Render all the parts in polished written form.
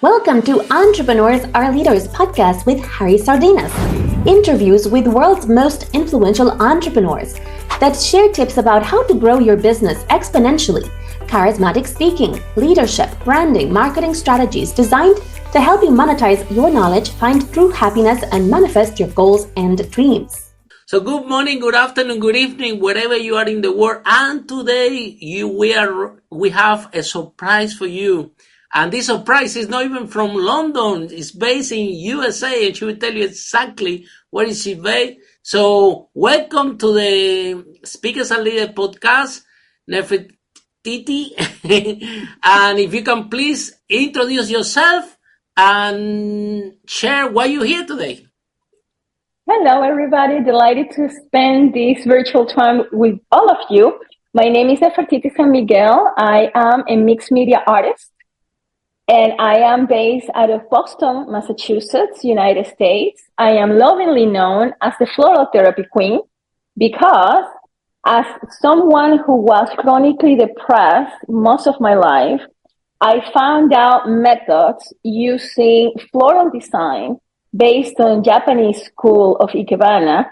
Welcome to Entrepreneurs Are Leaders podcast with Harry Sardinas. Interviews with world's most influential entrepreneurs that share tips about how to grow your business exponentially. Charismatic speaking, leadership, branding, marketing strategies designed to help you monetize your knowledge, find true happiness, and manifest your goals and dreams. So good morning, good afternoon, good evening, wherever you are in the world. And today we have a surprise for you. And this surprise is not even from London. It's based in USA, and she will tell you exactly where is she based. So welcome to the Speakers and Leaders podcast, Nefertiti. And if you can please introduce yourself and share why you're here today. Hello, everybody. Delighted to spend this virtual time with all of you. My name is Nefertiti San Miguel. I am a mixed media artist, and I am based out of Boston, Massachusetts, United States. I am lovingly known as the Floral Therapy Queen because as someone who was chronically depressed most of my life, I found out methods using floral design based on Japanese school of Ikebana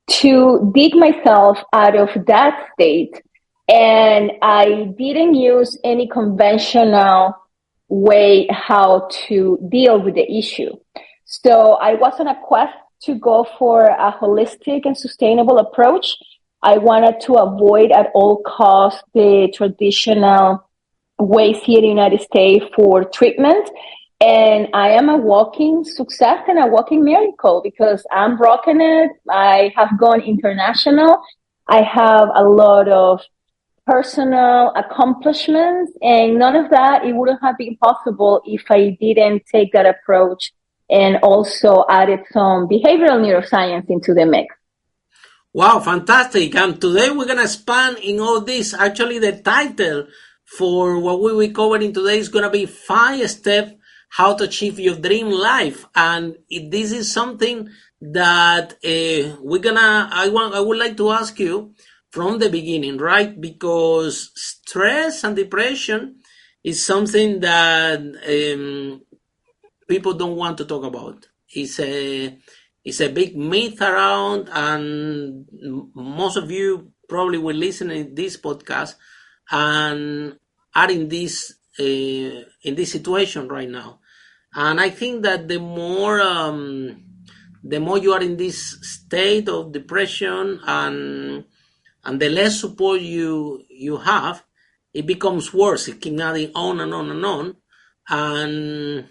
to dig myself out of that state. And I didn't use any conventional way how to deal with the issue. So I was on a quest to go for a holistic and sustainable approach. I wanted to avoid at all costs the traditional ways here in the United States for treatment. And I am a walking success and a walking miracle because I'm rocking it. I have gone international. I have a lot of personal accomplishments, and none of that, it wouldn't have been possible if I didn't take that approach and also added some behavioral neuroscience into the mix. Wow, fantastic. And today we're going to expand in all this. Actually, the title for what we will cover in today is going to be 5 steps how to achieve your dream life. And this is something that I would like to ask you from the beginning, right? Because stress and depression is something that people don't want to talk about. It's a big myth around, and most of you probably will listen to this podcast and are in this situation right now. And I think that the more you are in this state of depression and the less support you have, it becomes worse. It keeps adding on and on and on. And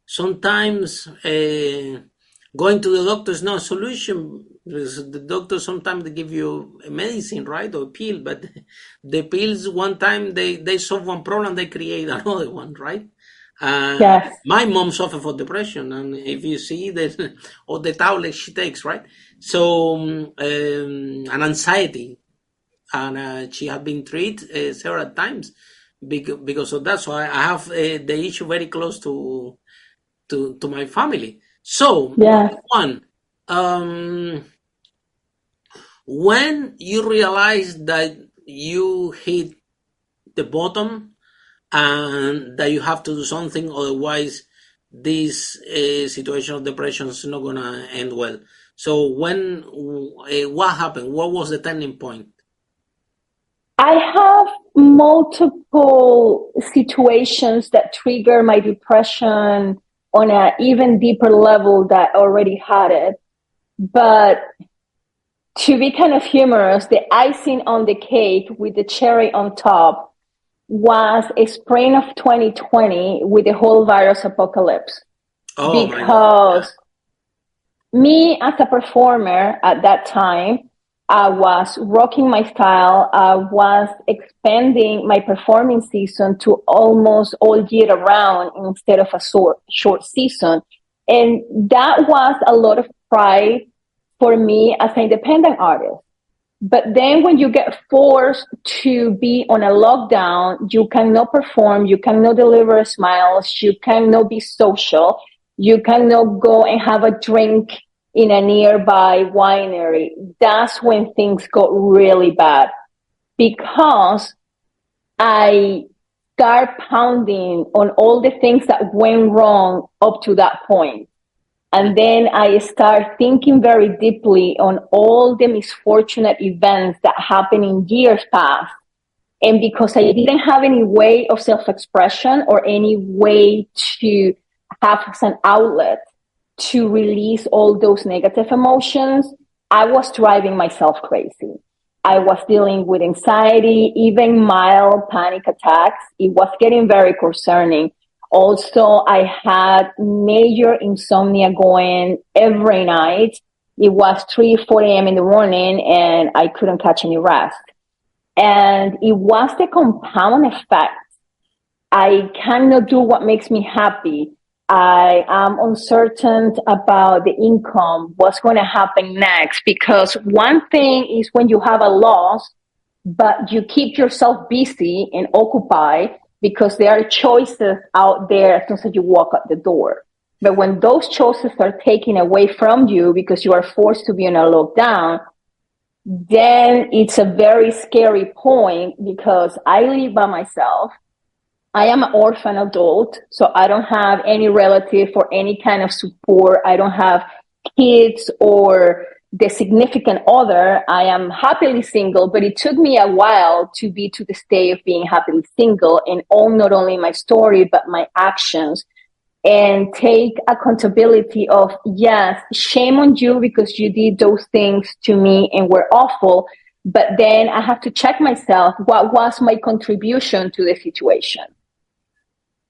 sometimes going to the doctor is not a solution, because the doctor sometimes they give you a medicine, right, or a pill, but the pills one time they solve one problem, they create another one, right? Yes. My mom suffered from depression, and if you see that, or the tablets she takes, right? So, and anxiety, and she had been treated several times because of that. So I have the issue very close to my family. So, yeah. When you realize that you hit the bottom and that you have to do something, otherwise this situation of depression is not going to end well. So what happened? What was the turning point? I have multiple situations that trigger my depression on an even deeper level that already had it. But to be kind of humorous, the icing on the cake with the cherry on top was a spring of 2020 with the whole virus apocalypse. Oh, because me as a performer at that time, I was rocking my style. I was expanding my performing season to almost all year round instead of a short season. And that was a lot of pride for me as an independent artist. But then when you get forced to be on a lockdown, you cannot perform, you cannot deliver smiles, you cannot be social, you cannot go and have a drink in a nearby winery. That's when things got really bad, because I start pounding on all the things that went wrong up to that point. And then I start thinking very deeply on all the misfortunate events that happened in years past. And because I didn't have any way of self-expression or any way to have as an outlet to release all those negative emotions, I was driving myself crazy. I was dealing with anxiety, even mild panic attacks. It was getting very concerning. Also, I had major insomnia going every night. It was 3, 4 a.m. in the morning and I couldn't catch any rest. And it was the compound effect. I cannot do what makes me happy. I am uncertain about the income, what's going to happen next. Because one thing is when you have a loss, but you keep yourself busy and occupied because there are choices out there as soon as you walk out the door. But when those choices are taken away from you because you are forced to be in a lockdown, then it's a very scary point because I live by myself. I am an orphan adult, so I don't have any relative or any kind of support. I don't have kids or the significant other. I am happily single, but it took me a while to be to the state of being happily single and own not only my story, but my actions and take accountability of, yes, shame on you because you did those things to me and were awful. But then I have to check myself. What was my contribution to the situation?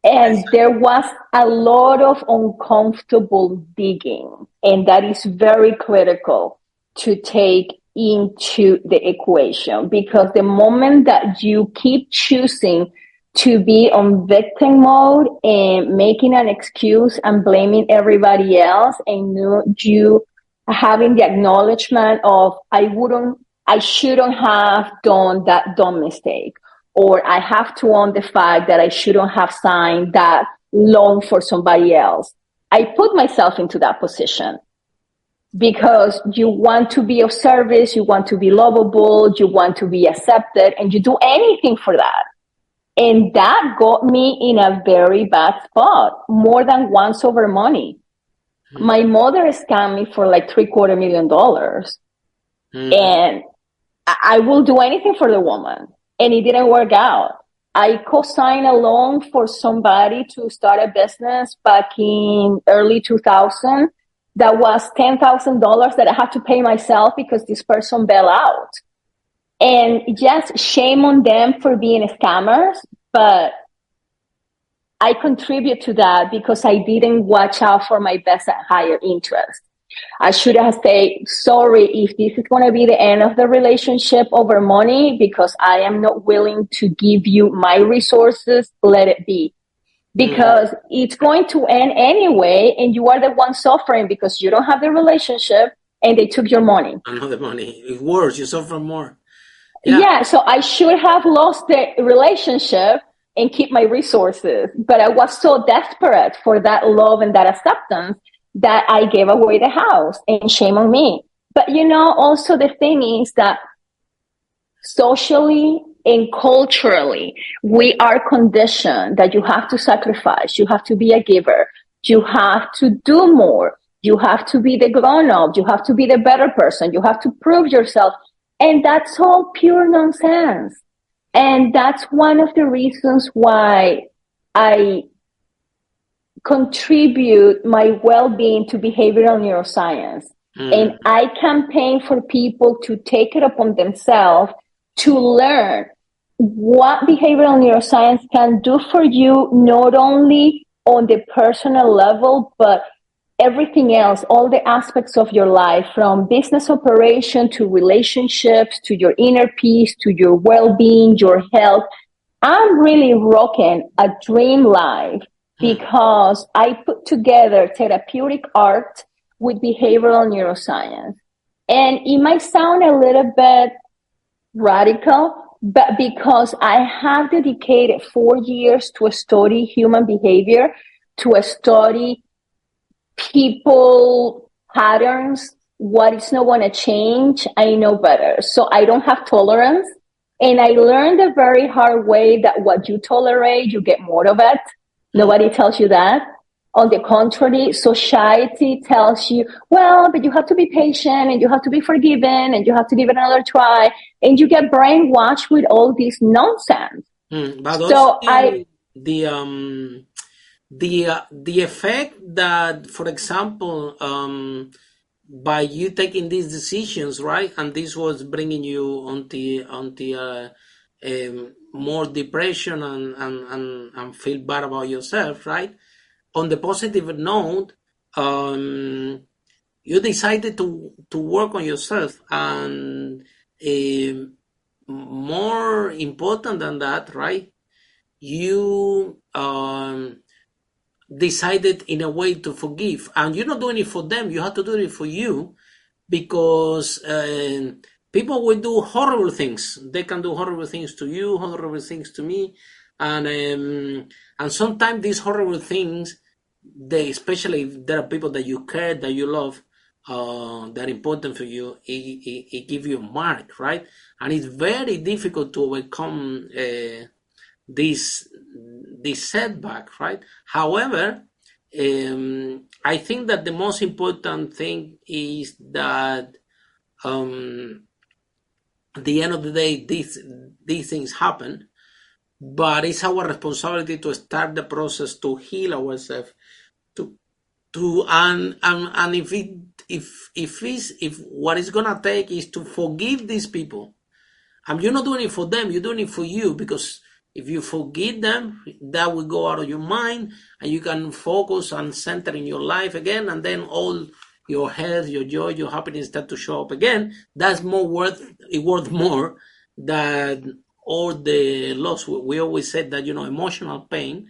And there was a lot of uncomfortable digging, and that is very critical to take into the equation, because the moment that you keep choosing to be on victim mode and making an excuse and blaming everybody else, and you having the acknowledgement of, I shouldn't have done that dumb mistake, or I have to own the fact that I shouldn't have signed that loan for somebody else. I put myself into that position because you want to be of service, you want to be lovable, you want to be accepted, and you do anything for that. And that got me in a very bad spot, more than once over money. My mother scammed me for like $750,000. And I will do anything for the woman. And it didn't work out. I co-signed a loan for somebody to start a business back in early 2000. That was $10,000 that I had to pay myself because this person bailed out. And yes, shame on them for being scammers, but I contribute to that because I didn't watch out for my best and higher interest. I should have said, sorry, if this is going to be the end of the relationship over money, because I am not willing to give you my resources, let it be. Because it's going to end anyway, and you are the one suffering because you don't have the relationship and they took your money. Another money. It's worse, you suffer more. Yeah, so I should have lost the relationship and keep my resources. But I was so desperate for that love and that acceptance that I gave away the house, and shame on me. But also the thing is that socially and culturally, we are conditioned that you have to sacrifice, you have to be a giver, you have to do more, you have to be the grown-up, you have to be the better person, you have to prove yourself. And that's all pure nonsense. And that's one of the reasons why I contribute my well-being to behavioral neuroscience. And I campaign for people to take it upon themselves to learn what behavioral neuroscience can do for you, not only on the personal level, but everything else, all the aspects of your life, from business operation to relationships, to your inner peace, to your well-being, your health. I'm really rocking a dream life because I put together therapeutic art with behavioral neuroscience. And it might sound a little bit radical, but because I have dedicated 4 years to study human behavior, to study people patterns, what is not going to change, I know better. So I don't have tolerance And I learned the very hard way that what you tolerate, you get more of it. Nobody tells you that. On the contrary, society tells you, well, but you have to be patient and you have to be forgiving and you have to give it another try. And you get brainwashed with all this nonsense. But So also the effect that, for example, by you taking these decisions, right, and this was bringing you on the more depression and feel bad about yourself, right? On the positive note, you decided to work on yourself, and more important than that, right? You decided in a way to forgive, and you're not doing it for them. You have to do it for you, because people will do horrible things. They can do horrible things to you, horrible things to me, and sometimes these horrible things, especially if there are people that you care, that you love, that are important for you, it gives you a mark, right? And it's very difficult to overcome this setback, right? However, I think that the most important thing is that at the end of the day, these things happen, but it's our responsibility to start the process to heal ourselves, and if what it's gonna take is to forgive these people, and you're not doing it for them, you're doing it for you, because if you forgive them, that will go out of your mind, and you can focus and center in your life again, and then all your health, your joy, your happiness start to show up again. That's worth more than all the loss. We always said that, emotional pain,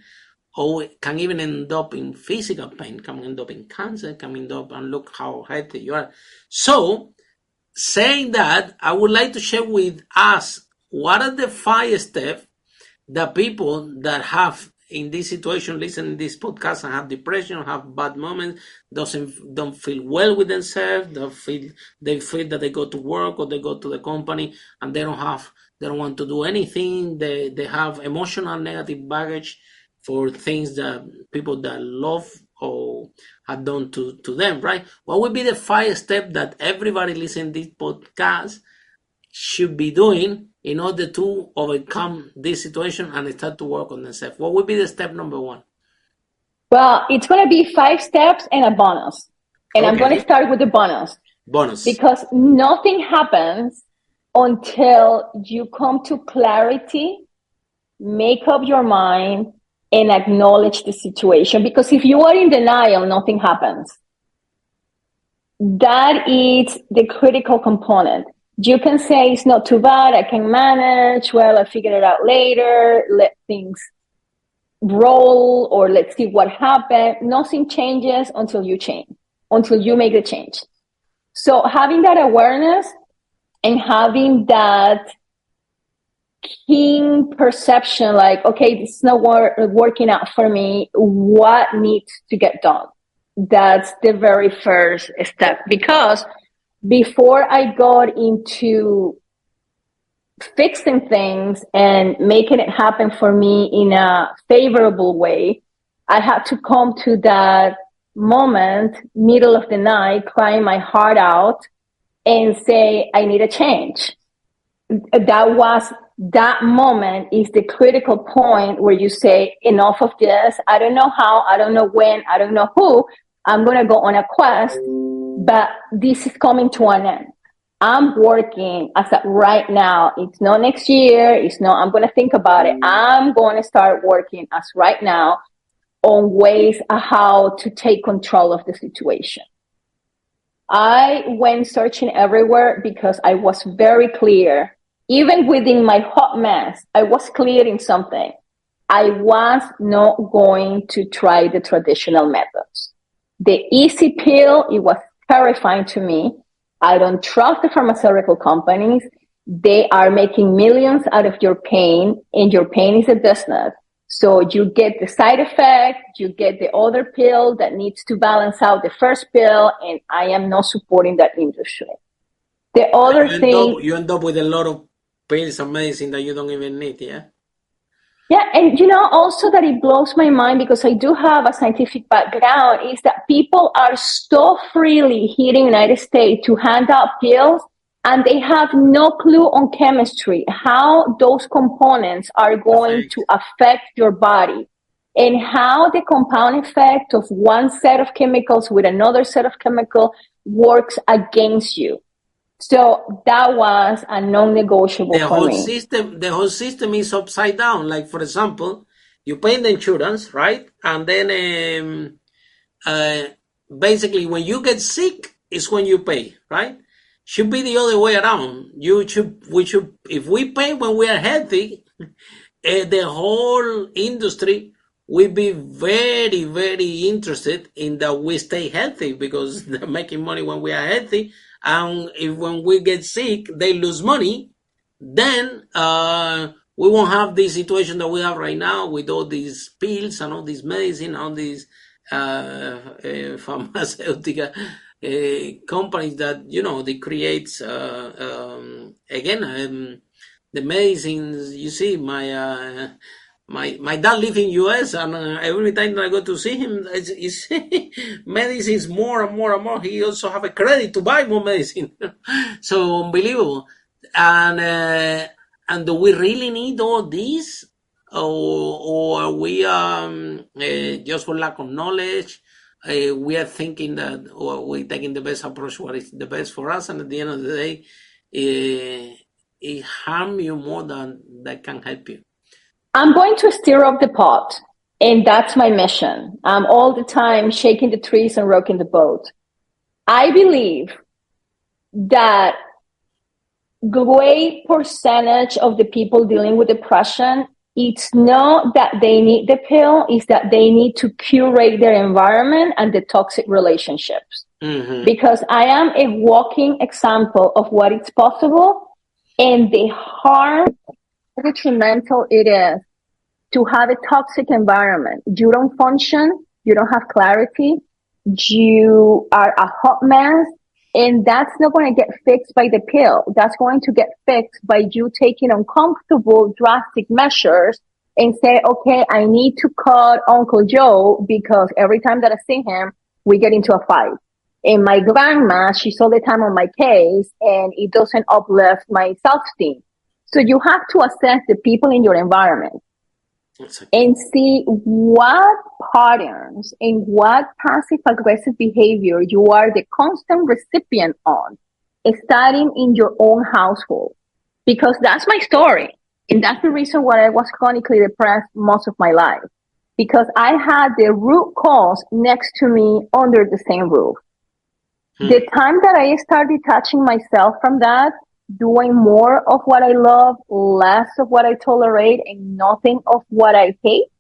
or can even end up in physical pain, can end up in cancer, can end up, and look how healthy you are. So, saying that, I would like to share with us what are the 5 steps that people that have in this situation, listen to this podcast and have depression, have bad moments, don't feel well with themselves, they feel that they go to work or they go to the company and they don't want to do anything. They have emotional negative baggage for things that people that love or have done to them, right? What would be the 5 steps that everybody listening to this podcast should be doing in order to overcome this situation and start to work on themselves? What would be the step number 1? Well, it's going to be 5 steps and a bonus. And okay. I'm going to start with the bonus. Because nothing happens until you come to clarity, make up your mind, and acknowledge the situation. Because if you are in denial, nothing happens. That is the critical component. You can say it's not too bad, I can manage, well, I'll figure it out later, let things roll, or let's see what happened. Nothing changes until you change, until you make the change. So having that awareness and having that keen perception, like, okay, this is not working out for me, what needs to get done? That's the very first step, because before I got into fixing things and making it happen for me in a favorable way, I had to come to that moment, middle of the night, crying my heart out and say, I need a change. That moment is the critical point where you say, enough of this. I don't know how, I don't know when, I don't know who. I'm going to go on a quest, but this is coming to an end. I'm working as of right now. It's not next year. It's not, I'm going to think about it. I'm going to start working as right now on ways of how to take control of the situation. I went searching everywhere because I was very clear. Even within my hot mess, I was clear in something. I was not going to try the traditional methods. The easy pill, it was terrifying to me. I don't trust the pharmaceutical companies. They are making millions out of your pain, and your pain is a business. So you get the side effect, you get the other pill that needs to balance out the first pill, and I am not supporting that industry. The other thing... You end up with a lot of pills and medicine that you don't even need, yeah? Yeah, and also that it blows my mind because I do have a scientific background is that people are so freely here in the United States to hand out pills and they have no clue on chemistry, how those components are going to affect your body and how the compound effect of one set of chemicals with another set of chemical works against you. So that was a non-negotiable for me. The whole system is upside down. Like, for example, you pay the insurance, right? And then basically when you get sick is when you pay, right? Should be the other way around. We should, if we pay when we are healthy, the whole industry will be very, very interested in that we stay healthy because they're making money when we are healthy. And if when we get sick, they lose money, then we won't have the situation that we have right now with all these pills and all these medicine, all these pharmaceutical companies that, they create, again, the medicines. You see, my dad lives in US, and every time that I go to see him, it's medicines more and more and more. He also have a credit to buy more medicine. So unbelievable. And do we really need all this, or are we just for lack of knowledge? We are thinking that, or we're taking the best approach, what is the best for us, and at the end of the day, it harm you more than that can help you. I'm going to stir up the pot, and that's my mission. I'm all the time shaking the trees and rocking the boat. I believe that great percentage of the people dealing with depression, it's not that they need the pill, it's that they need to curate their environment and the toxic relationships. Mm-hmm. Because I am a walking example of what is possible and the harm, detrimental it is to have a toxic environment. You don't function, you don't have clarity, you are a hot mess, and that's not going to get fixed by the pill. That's going to get fixed by you taking uncomfortable, drastic measures and say, okay, I need to call Uncle Joe because every time that I see him, we get into a fight. And my grandma, she's all the time on my case, and it doesn't uplift my self-esteem. So you have to assess the people in your environment and see what patterns and what passive-aggressive behavior you are the constant recipient on, starting in your own household. Because that's my story. And that's the reason why I was chronically depressed most of my life. Because I had the root cause next to me under the same roof. The time that I started detaching myself from that, doing more of what I love, less of what I tolerate, and nothing of what I hate,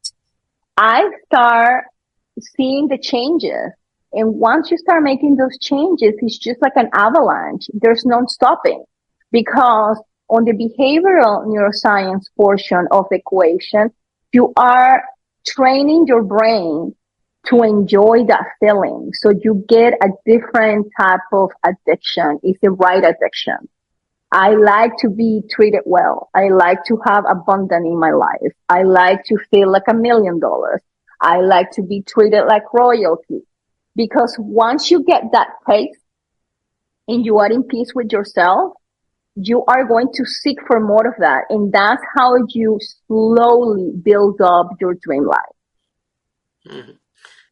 I start seeing the changes. And once you start making those changes, it's just like an avalanche. There's no stopping. Because on the behavioral neuroscience portion of the equation, you are training your brain to enjoy that feeling. So you get a different type of addiction. It's the right addiction. I like to be treated well. I like to have abundance in my life. I like to feel like $1 million. I like to be treated like royalty. Because once you get that taste and you are in peace with yourself, you are going to seek for more of that. And that's how you slowly build up your dream life. Mm-hmm.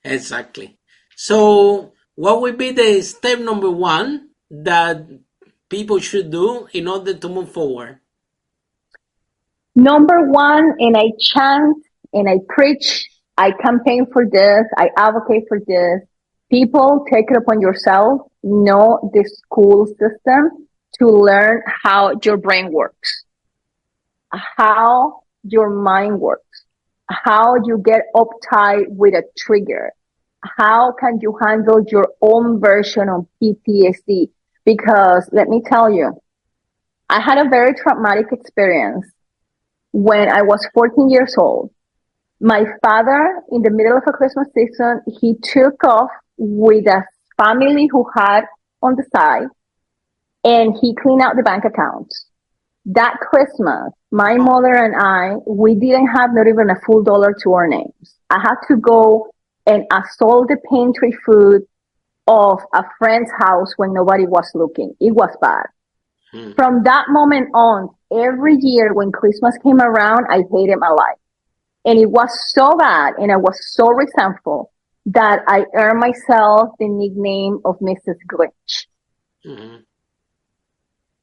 Exactly. So what would be the step number one that people should do in order to move forward? Number one, and I chant and I preach, I campaign for this, I advocate for this. People, take it upon yourself, know the school system to learn how your brain works, how your mind works, how you get uptight with a trigger, how can you handle your own version of PTSD. Because let me tell you, I had a very traumatic experience when I was 14 years old. My father, in the middle of a Christmas season, he took off with a family who had on the side, and he cleaned out the bank accounts. That Christmas, my mother and I, we didn't have not even a full dollar to our names. I had to go and assault the pantry food of a friend's house when nobody was looking. It was bad. From that moment on, every year when Christmas came around, I hated my life. And it was so bad and I was so resentful that I earned myself the nickname of Mrs. Grinch. Mm-hmm.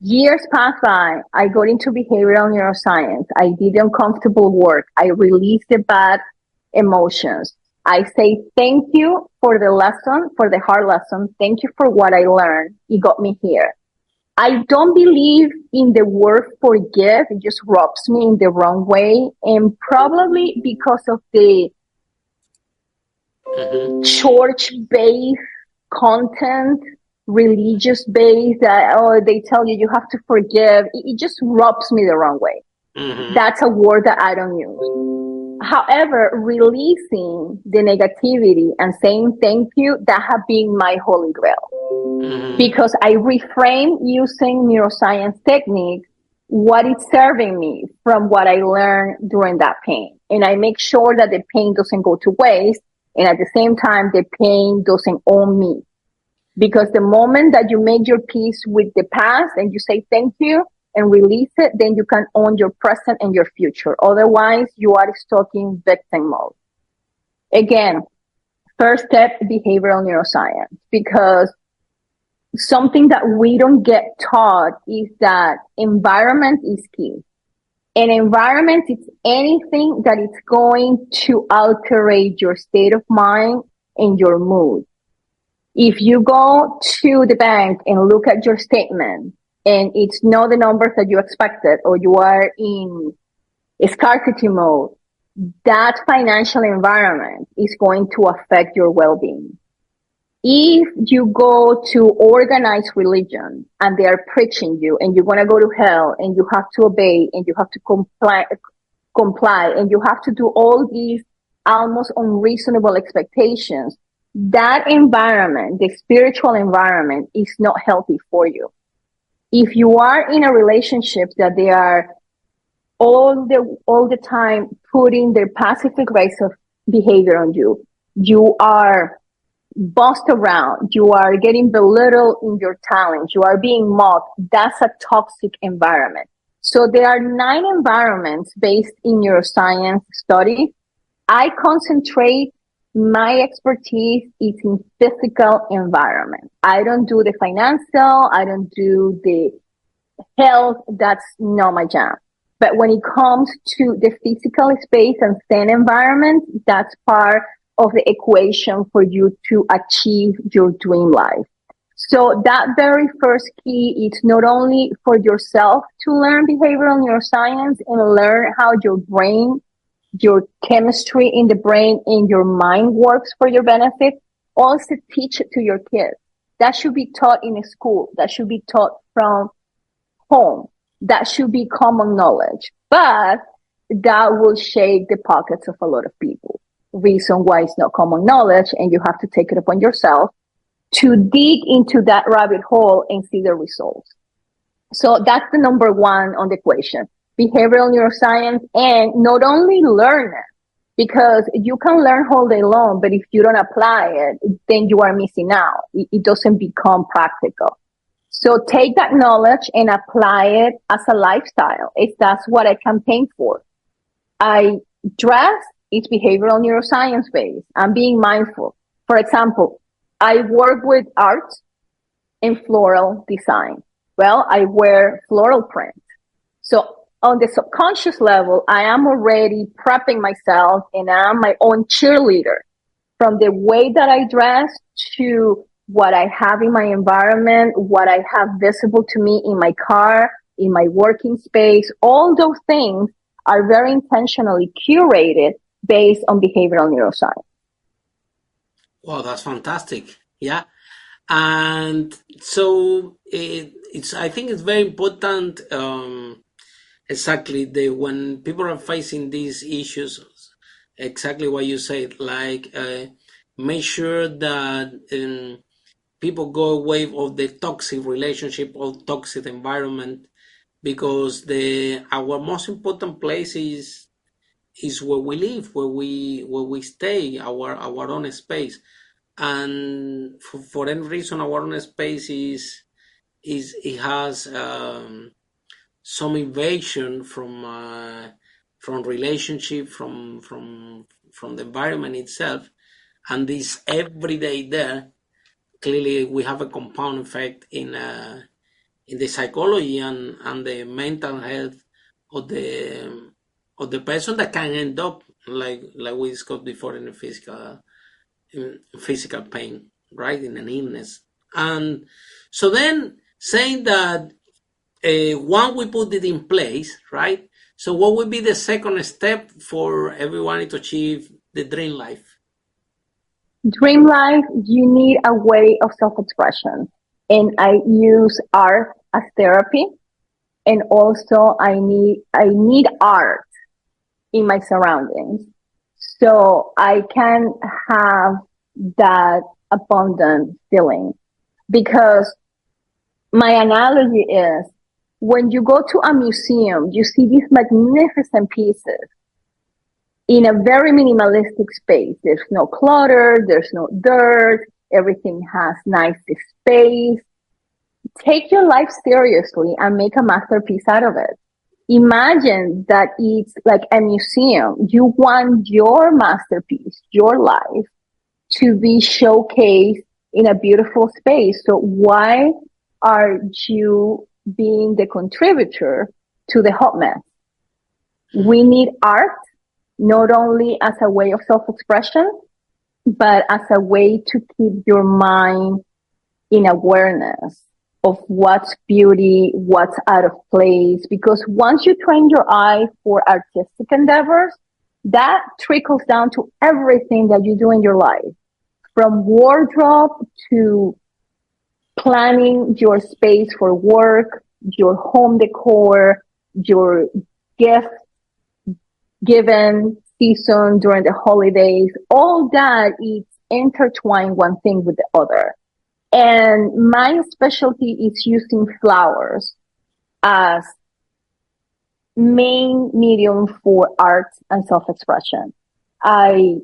Years passed by. I got into behavioral neuroscience. I did uncomfortable work. I released the bad emotions. I say thank you for the lesson, for the hard lesson. Thank you for what I learned. It got me here. I don't believe in the word forgive. It just rubs me in the wrong way. And probably because of the church-based content, religious-based, that they tell you have to forgive. It just rubs me the wrong way. Mm-hmm. That's a word that I don't use. However, releasing the negativity and saying thank you, that has been my holy grail. Mm-hmm. Because I reframe using neuroscience techniques, what it's serving me from what I learned during that pain. And I make sure that the pain doesn't go to waste. And at the same time, the pain doesn't own me. Because the moment that you make your peace with the past and you say thank you and release it, then you can own your present and your future. Otherwise, you are stuck in victim mode. Again, first step, behavioral neuroscience, because something that we don't get taught is that environment is key. And environment is anything that is going to alter your state of mind and your mood. If you go to the bank and look at your statement and it's not the numbers that you expected, or you are in scarcity mode, that financial environment is going to affect your well-being. If you go to organized religion and they are preaching you and you're going to go to hell and you have to obey and you have to comply and you have to do all these almost unreasonable expectations, that environment, the spiritual environment, is not healthy for you. If you are in a relationship that they are all the time putting their passive aggressive behavior on you, you are bossed around, you are getting belittled in your talents, you are being mocked, that's a toxic environment. So there are 9 environments based in neuroscience studies. I concentrate my expertise is in physical environment. I don't do the financial, I don't do the health, that's not my jam. But when it comes to the physical space and zen environment, that's part of the equation for you to achieve your dream life. So that very first key is not only for yourself to learn behavioral neuroscience and learn how your brain, your chemistry in the brain and your mind works for your benefit, also teach it to your kids. That should be taught in a school. That should be taught from home. That should be common knowledge. But that will shake the pockets of a lot of people. Reason why it's not common knowledge, and you have to take it upon yourself to dig into that rabbit hole and see the results. So that's the number 1 on the equation. Behavioral neuroscience, and not only learn it, because you can learn all day long, but if you don't apply it, then you are missing out. It doesn't become practical. So take that knowledge and apply it as a lifestyle. That's what I campaign for. I dress, it's behavioral neuroscience based. I'm being mindful. For example, I work with art and floral design. Well, I wear floral print. So on the subconscious level, I am already prepping myself and I'm my own cheerleader, from the way that I dress to what I have in my environment, what I have visible to me in my car, in my working space. All those things are very intentionally curated based on behavioral neuroscience. Wow, that's fantastic. Yeah. And so I think it's very important, exactly, when people are facing these issues, exactly what you said, like make sure that people go away of the toxic relationship or toxic environment, because our most important place is where we live, where we stay, our own space. And for any reason, our own space it has some invasion from relationship, from the environment itself, and this every day there. Clearly, we have a compound effect in the psychology and the mental health of the person that can end up like we discussed before in physical pain, right, in an illness. And so then saying that one, we put it in place, right? So what would be the second step for everyone to achieve the dream life? Dream life, you need a way of self-expression. And I use art as therapy. And also I need art in my surroundings. So I can have that abundant feeling. Because my analogy is, when you go to a museum, you see these magnificent pieces in a very minimalistic space. There's no clutter, there's no dirt, everything has nice space. Take your life seriously and make a masterpiece out of it. Imagine that it's like a museum. You want your masterpiece, your life, to be showcased in a beautiful space. So why are you being the contributor to the hot mess? We need art, not only as a way of self-expression, but as a way to keep your mind in awareness of what's beauty, what's out of place. Because once you train your eye for artistic endeavors, that trickles down to everything that you do in your life, from wardrobe to planning your space for work, your home decor, your gift given season during the holidays. All that is intertwined one thing with the other. And my specialty is using flowers as main medium for art and self-expression. I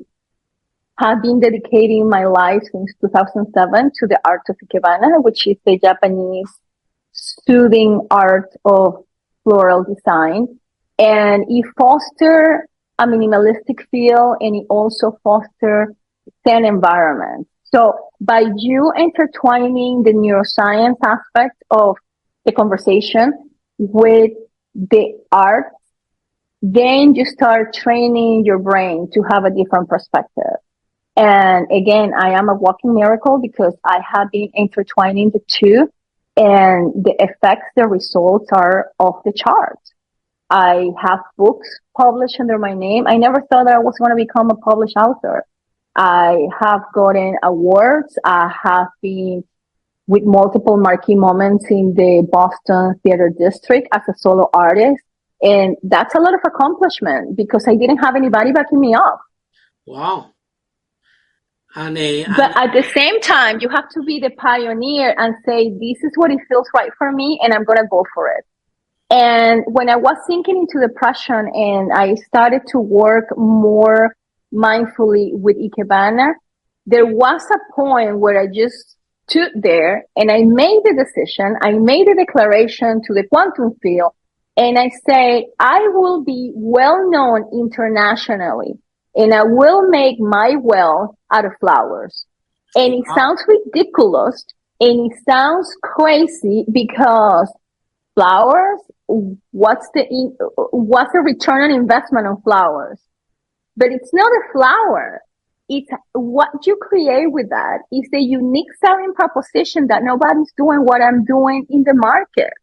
have been dedicating my life since 2007 to the art of Ikebana, which is the Japanese soothing art of floral design. And it fosters a minimalistic feel, and it also fosters zen environment. So by you intertwining the neuroscience aspect of the conversation with the art, then you start training your brain to have a different perspective. And again, I am a walking miracle because I have been intertwining the two, and the effects, the results are off the charts. I have books published under my name. I never thought that I was going to become a published author. I have gotten awards. I have been with multiple marquee moments in the Boston Theater District as a solo artist. And that's a lot of accomplishment because I didn't have anybody backing me up. Wow. But at the same time, you have to be the pioneer and say, this is what it feels right for me, and I'm going to go for it. And when I was sinking into depression and I started to work more mindfully with Ikebana, there was a point where I just stood there and I made the decision, I made a declaration to the quantum field, and I say, I will be well known internationally and I will make my wealth out of flowers. And it sounds ridiculous and it sounds crazy because flowers, what's the return on investment on flowers? But it's not a flower. It's what you create with that. It's the unique selling proposition that nobody's doing what I'm doing in the market.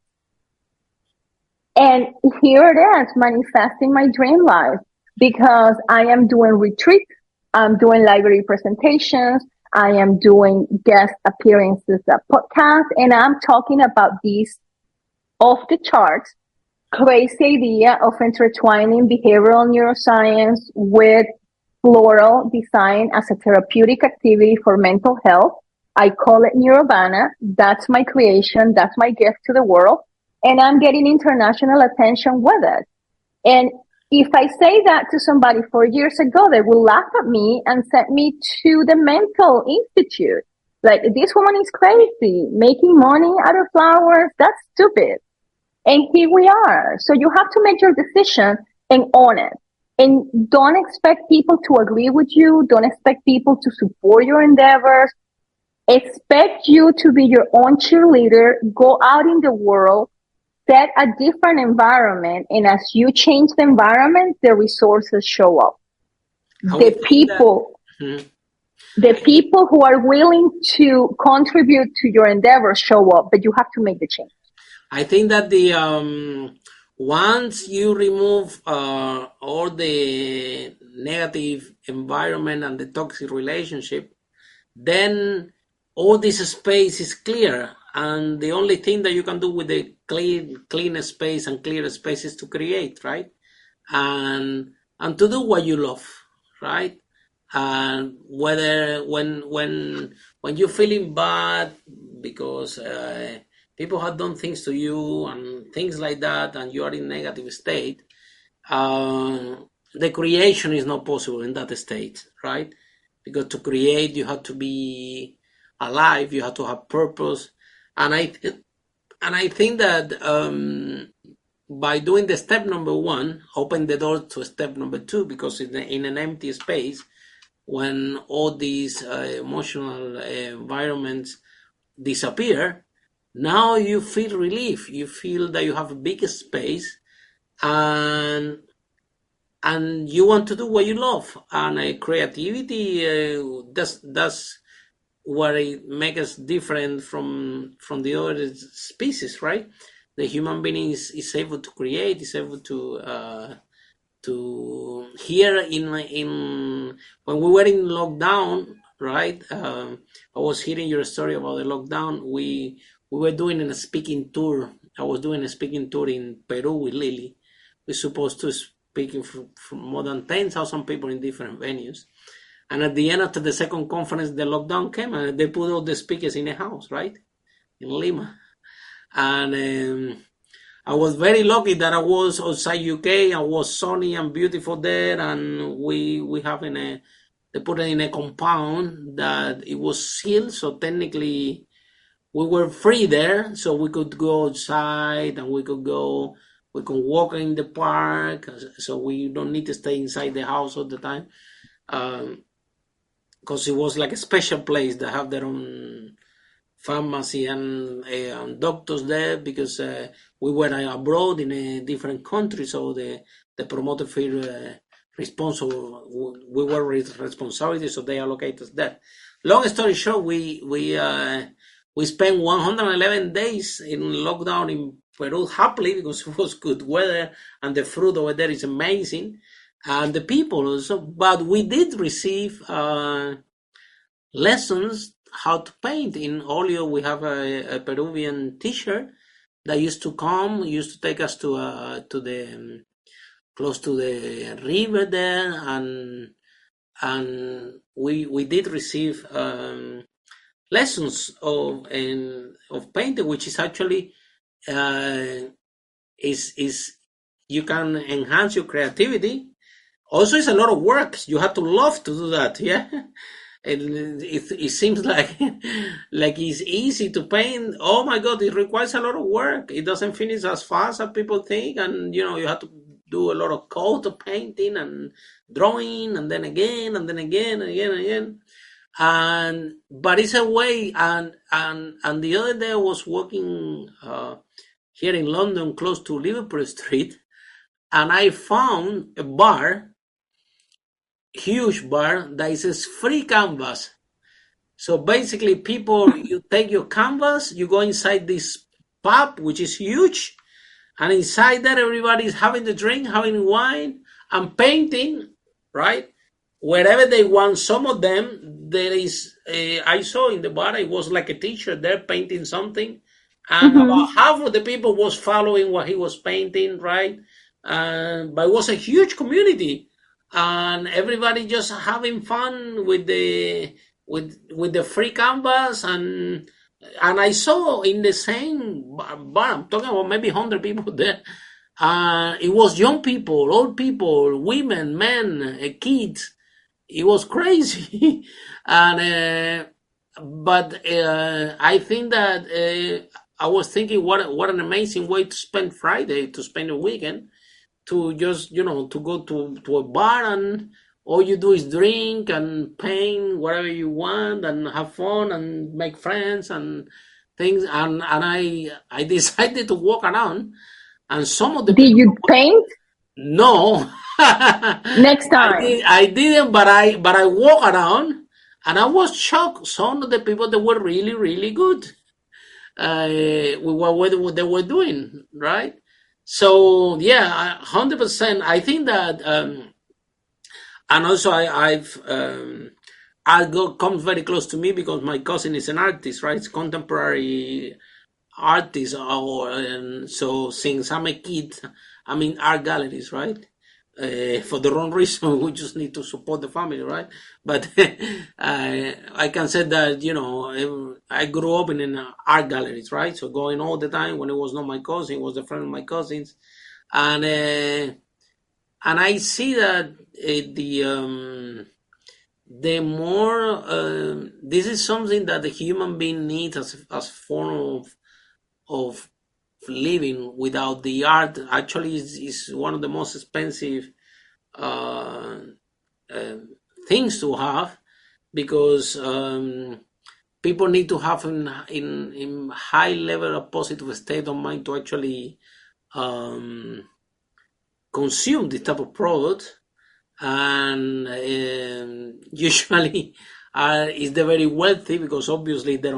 And here it is, manifesting my dream life, because I am doing retreats, I'm doing library presentations, I am doing guest appearances at podcasts, and I'm talking about these off the charts, crazy idea of intertwining behavioral neuroscience with floral design as a therapeutic activity for mental health. I call it Neurobana. That's my creation. That's my gift to the world. and I'm getting international attention with it. And if I say that to somebody 4 years ago, they will laugh at me and send me to the mental institute. Like, this woman is crazy, making money out of flowers. That's stupid. And here we are. So you have to make your decision and own it. And don't expect people to agree with you. Don't expect people to support your endeavors. Expect you to be your own cheerleader. Go out in the world, set a different environment. And as you change the environment, the resources show up. The people who are willing to contribute to your endeavors show up, but you have to make the change. I think that the once you remove all the negative environment and the toxic relationship, then all this space is clear, and the only thing that you can do with the clean space and clear space is to create, right? And to do what you love, right? And whether when you're feeling bad because people have done things to you and things like that, and you are in negative state, the creation is not possible in that state, right? Because to create, you have to be alive, you have to have purpose, and I think that by doing the step number one, open the door to step number two, because in an empty space, when all these emotional environments disappear, now you feel relief. You feel that you have a big space, and you want to do what you love. And creativity, that's what it makes us different from the other species, right? The human being is able to create, is able to here in when we were in lockdown, right? I was hearing your story about the lockdown. We were doing a speaking tour. I was doing a speaking tour in Peru with Lily. We're supposed to speak for more than 10,000 people in different venues. And at the end of the second conference, the lockdown came and they put all the speakers in a house, right? In Lima. And I was very lucky that I was outside UK. I was sunny and beautiful there, and we have they put it in a compound that it was sealed, so technically we were free there, so we could go outside and we could walk in the park, so we don't need to stay inside the house all the time, because it was like a special place that have their own pharmacy and doctors there, because we were abroad in a different country, so the promoter feel responsible. We were responsibility, so they allocate us there. Long story short, we spent 111 days in lockdown in Peru happily, because it was good weather and the fruit over there is amazing, and the people also. But we did receive lessons how to paint. In Olio, we have a Peruvian teacher that used to take us to the close to the river there, and we did receive lessons of painting, which is actually is you can enhance your creativity. Also, it's a lot of work. You have to love to do that, yeah. And it seems like it's easy to paint. Oh my God, it requires a lot of work. It doesn't finish as fast as people think, and you have to do a lot of code of painting and drawing, and then again and then again and again and again. But it's a way. And the other day I was walking here in London, close to Liverpool Street, and I found a bar. Huge bar that is free canvas. So basically, you take your canvas, you go inside this pub, which is huge, and inside there everybody is having the drink, having wine, and painting, right? Wherever they want. Some of them, there is, I saw in the bar, it was like a teacher there painting something, and about half of the people was following what he was painting, right? But it was a huge community. And everybody just having fun with the free canvas, and And I saw in the same bar, I'm talking about maybe 100 people there. It was young people, old people, women, men, kids. It was crazy. And but I think that I was thinking what an amazing way to spend Friday, to spend a weekend, to just to go to a bar, and all you do is drink and paint whatever you want and have fun and make friends and things. And I decided to walk around, and some of the Did people, you paint? no. Next time. I didn't, but I walk around, and I was shocked. Some of the people that were really, really good with what they were doing, right? So yeah, 100%. I think that, and also art comes very close to me because my cousin is an artist, right? It's contemporary artist, so since I'm a kid, I'm in art galleries, right? For the wrong reason, we just need to support the family, right? But I can say that I grew up in art galleries, right? So going all the time. When it was not my cousin, it was a friend of my cousins, and I see that the more this is something that the human being needs as form of living. Without the art, actually is one of the most expensive uh, uh, things to have, because people need to have in high level of positive state of mind to actually um, consume this type of product. And usually is the very wealthy, because obviously they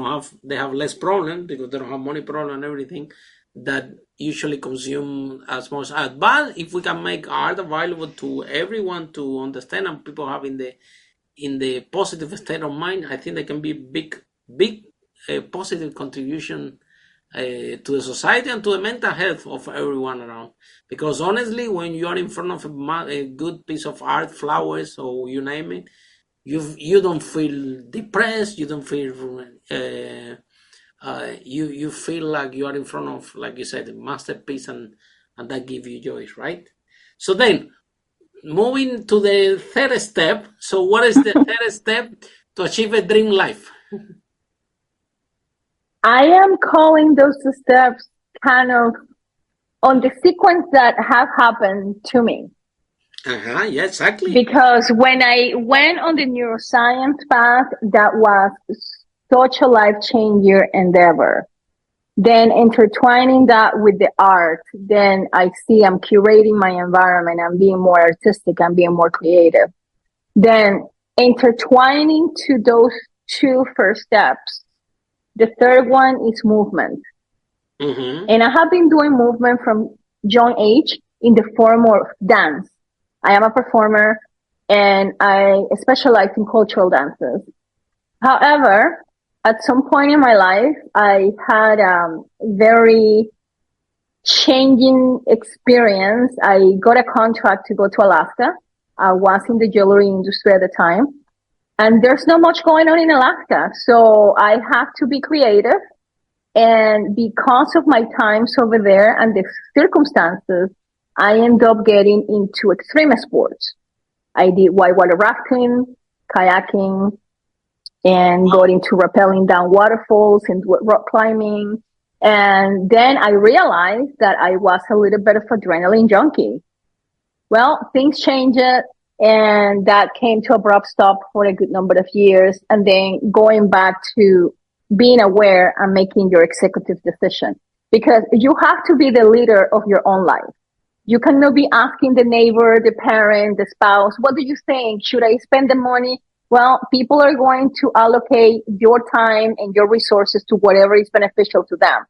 have less problem because they don't have money problem and everything, that usually consume as much art. But if we can make art available to everyone to understand, and people have in the positive state of mind, I think they can be big positive contribution to the society and to the mental health of everyone around. Because honestly, when you are in front of a good piece of art, flowers or you name it, you don't feel depressed. You don't feel you feel like you are in front of, like you said, a masterpiece, and that gives you joy, right? So then, moving to the third step. So what is the third step to achieve a dream life? I am calling those steps kind of on the sequence that have happened to me. Yeah, exactly. Because when I went on the neuroscience path, that was such a life-changing endeavor. Then intertwining that with the art, then I see I'm curating my environment. I'm being more artistic. I'm being more creative. Then intertwining to those two first steps, the third one is movement. Mm-hmm. And I have been doing movement from young age in the form of dance. I am a performer and I specialize in cultural dances. However, at some point in my life, I had a very changing experience. I got a contract to go to Alaska. I was in the jewelry industry at the time, and there's not much going on in Alaska. So I have to be creative. And because of my times over there and the circumstances, I end up getting into extreme sports. I did whitewater rafting, kayaking, and got into rappelling down waterfalls and rock climbing. And then I realized that I was a little bit of adrenaline junkie. Well, things changed, and that came to abrupt stop for a good number of years. And then going back to being aware and making your executive decision, because you have to be the leader of your own life. You cannot be asking the neighbor, the parent, the spouse, what do you think? Should I spend the money? Well, people are going to allocate your time and your resources to whatever is beneficial to them.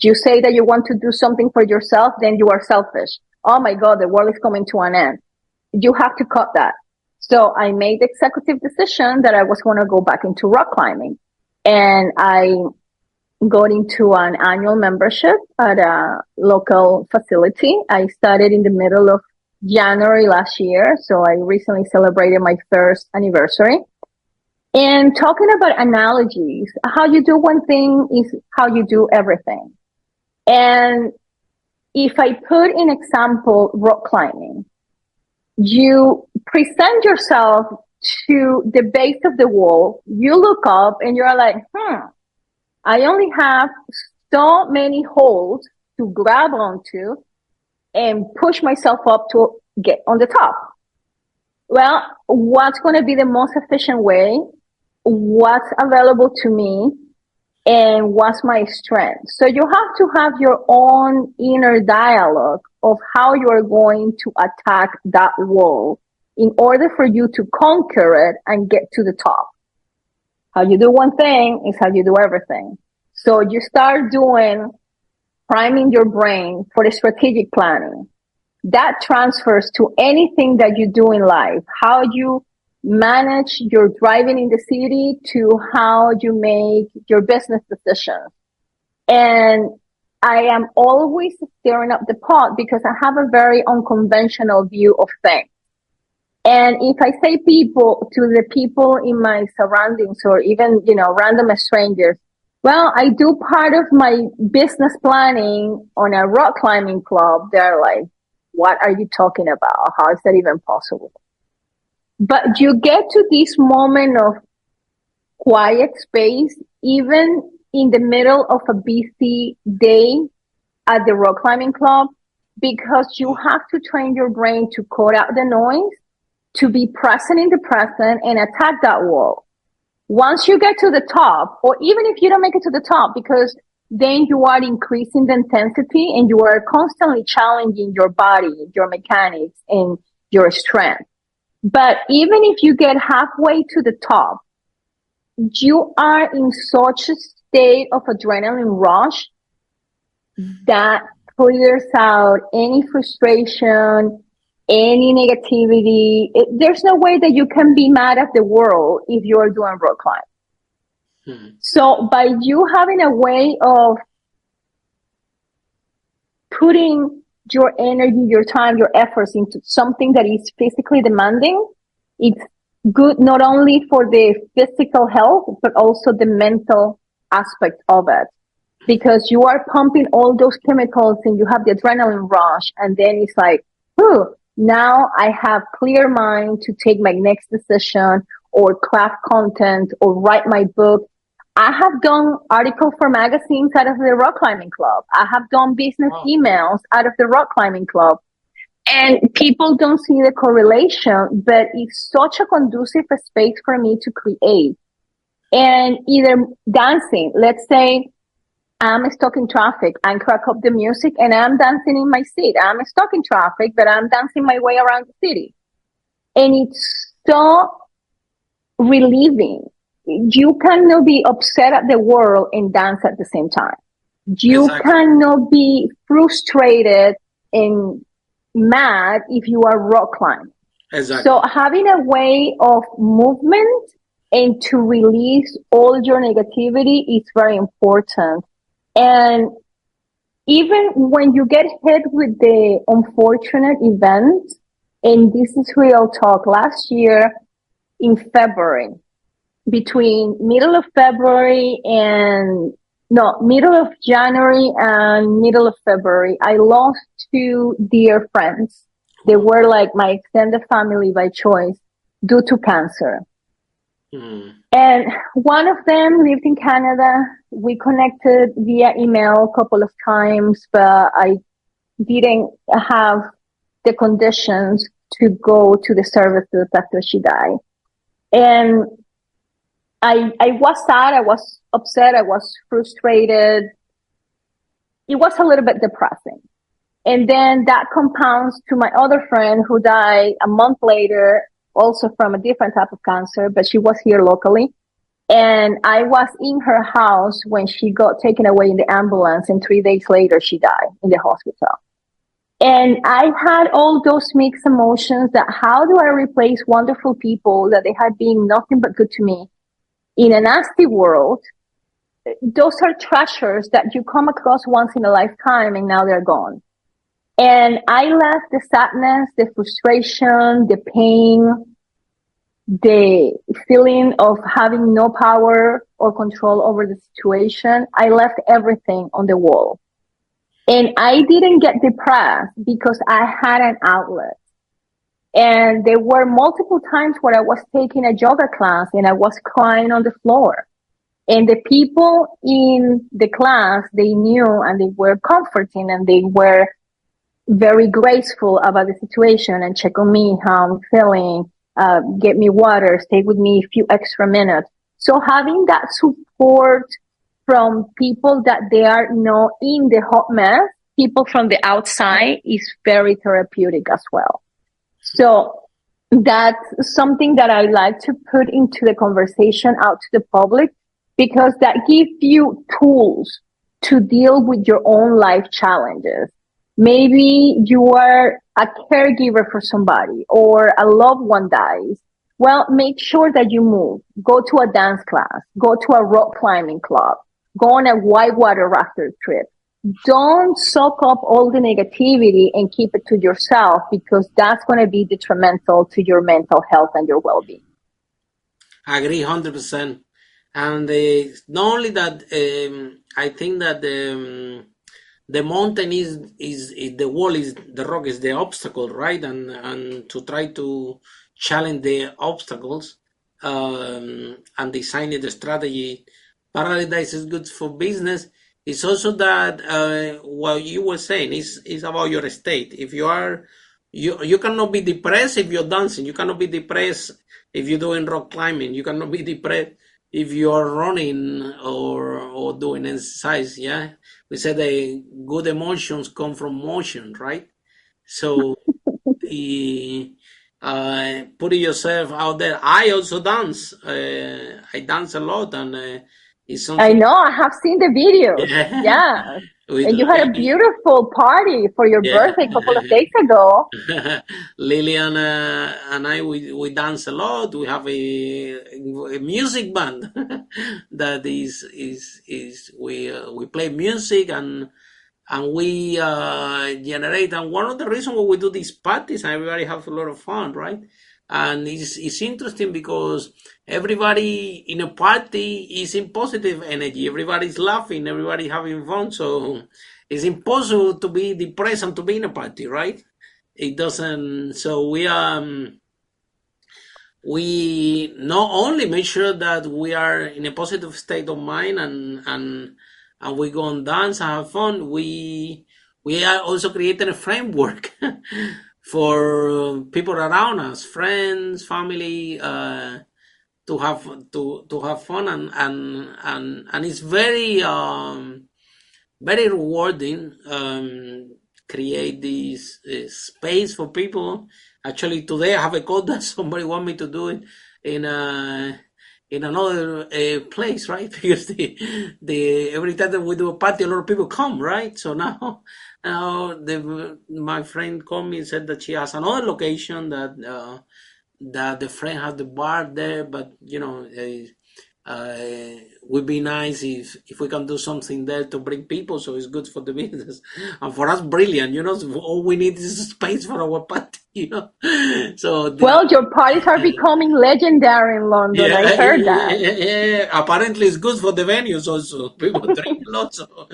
You say that you want to do something for yourself, then you are selfish. Oh my God, the world is coming to an end. You have to cut that. So I made the executive decision that I was going to go back into rock climbing. And I got into an annual membership at a local facility. I started in the middle of January last year. So I recently celebrated my first anniversary. And talking about analogies, how you do one thing is how you do everything. And if I put in example rock climbing, you present yourself to the base of the wall, you look up and you're like, I only have so many holes to grab onto and push myself up to get on the top. Well, what's going to be the most efficient way? What's available to me? And what's my strength? So you have to have your own inner dialogue of how you're going to attack that wall in order for you to conquer it and get to the top. How you do one thing is how you do everything. So you start doing priming your brain for the strategic planning. That transfers to anything that you do in life. How you manage your driving in the city to how you make your business decisions. And I am always stirring up the pot because I have a very unconventional view of things. And if I say people to the people in my surroundings or even, random strangers, well, I do part of my business planning on a rock climbing club. They're like, what are you talking about? How is that even possible? But you get to this moment of quiet space, even in the middle of a busy day at the rock climbing club, because you have to train your brain to cut out the noise, to be present in the present and attack that wall. Once you get to the top, or even if you don't make it to the top, because then you are increasing the intensity and you are constantly challenging your body, your mechanics, and your strength. But even if you get halfway to the top, you are in such a state of adrenaline rush that clears out any frustration, any negativity. There's no way that you can be mad at the world if you're doing rock climbing. So by you having a way of putting your energy, your time, your efforts into something that is physically demanding, it's good not only for the physical health, but also the mental aspect of it. Because you are pumping all those chemicals and you have the adrenaline rush, and then it's like, now I have clear mind to take my next decision or craft content or write my book. I have done articles for magazines out of the rock climbing club. I have done business emails out of the rock climbing club. And people don't see the correlation, but it's such a conducive space for me to create. And either dancing, let's say I'm stuck in traffic and crack up the music and I'm dancing in my seat. I'm stuck in traffic, but I'm dancing my way around the city. And it's so relieving. You cannot be upset at the world and dance at the same time. You cannot be frustrated and mad if you are rock climbing. Exactly. So having a way of movement and to release all your negativity is very important. And even when you get hit with the unfortunate event, and this is real talk, last year in February, between middle of January and middle of February, I lost two dear friends. They were like my extended family by choice due to cancer. And one of them lived in Canada. We connected via email a couple of times, but I didn't have the conditions to go to the services after she died. And I was sad, I was upset, I was frustrated. It was a little bit depressing. And then that compounds to my other friend who died a month later, also from a different type of cancer, but she was here locally. And I was in her house when she got taken away in the ambulance, and 3 days later she died in the hospital. And I had all those mixed emotions that how do I replace wonderful people that they had been nothing but good to me in a nasty world? Those are treasures that you come across once in a lifetime and now they're gone. And I left the sadness, the frustration, the pain, the feeling of having no power or control over the situation, I left everything on the wall. And I didn't get depressed because I had an outlet. And there were multiple times where I was taking a yoga class and I was crying on the floor. And the people in the class, they knew and they were comforting and they were very graceful about the situation and check on me, how I'm feeling, get me water, stay with me a few extra minutes. So having that support from people that they are not in the hot mess, people from the outside, is very therapeutic as well. So that's something that I like to put into the conversation out to the public, because that gives you tools to deal with your own life challenges. Maybe you are a caregiver for somebody or a loved one dies. Well, make sure that you move. Go to a dance class. Go to a rock climbing club. Go on a whitewater rafter trip. Don't soak up all the negativity and keep it to yourself, because that's going to be detrimental to your mental health and your well-being. I agree 100%. And not only that, I think that the mountain is the wall, is the rock, is the obstacle, right? And to try to challenge the obstacles and designing the strategy. Paradise is good for business. It's also that what you were saying is about your state. If you are, you cannot be depressed if you're dancing. You cannot be depressed if you're doing rock climbing. You cannot be depressed if you are running or doing exercise. Yeah, we said the good emotions come from motion, right? So putting yourself out there. I also dance. I dance a lot, and it's something. I know. I have seen the videos. Yeah. And you had a beautiful party for your birthday a couple of days ago. Lillian and I, we dance a lot. We have a music band that is we play music and we generate. And one of the reasons why we do these parties, and everybody has a lot of fun, right? And it's interesting because everybody in a party is in positive energy. Everybody's laughing, everybody having fun. So it's impossible to be depressed and to be in a party, right? It doesn't. So we not only make sure that we are in a positive state of mind and we go and dance and have fun. We are also creating a framework for people around us, friends, family, to have fun, and it's very very rewarding. Create this space for people. Actually, today I have a call that somebody want me to do it in another place, right? Because the every time that we do a party, a lot of people come, right? So now my friend called me and said that she has another location that the friend has the bar there, but would be nice if we can do something there to bring people, so it's good for the business and for us. Brilliant, all we need is space for our party, So well, your parties are becoming legendary in London. I heard that. Yeah. Apparently, it's good for the venues also. People drink lots, so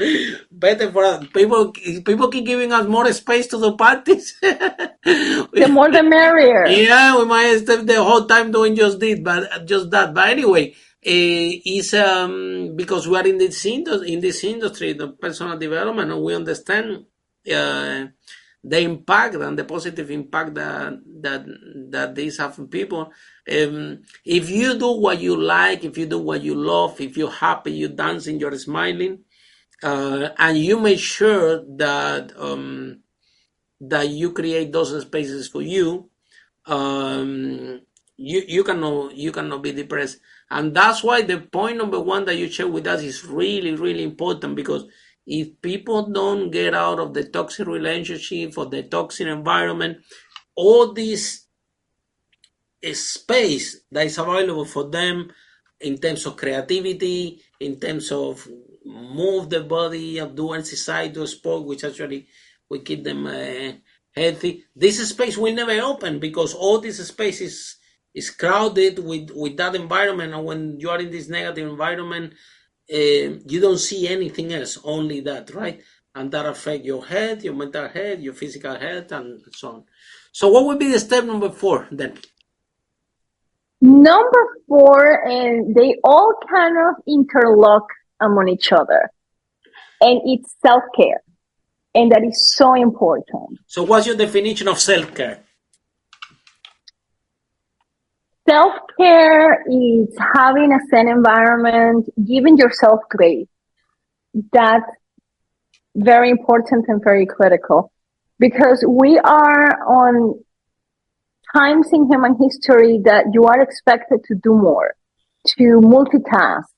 better for us. People keep giving us more space to the parties. The more the merrier. Yeah, we might stay the whole time doing just that. But anyway. Is because we are in this industry, the personal development, and we understand the impact and the positive impact that these have on people. If you do what you like, if you do what you love, if you're happy, you're dancing, you're smiling, and you make sure that you create those spaces for you, you cannot be depressed. And that's why the point number one that you share with us is really, really important, because if people don't get out of the toxic relationship or the toxic environment, all this space that is available for them in terms of creativity, in terms of move the body, do exercise, do sport, which actually will keep them healthy, this space will never open, because all this space is crowded with that environment, and when you are in this negative environment, you don't see anything else, only that, right? And that affects your head, your mental health, your physical health, and so on. So what would be the step number 4 then? Number 4, and they all kind of interlock among each other, and it's self-care. And that is so important. So what's your definition of self-care? Self-care is having a zen environment, giving yourself grace. That's very important and very critical, because we are on times in human history that you are expected to do more, to multitask,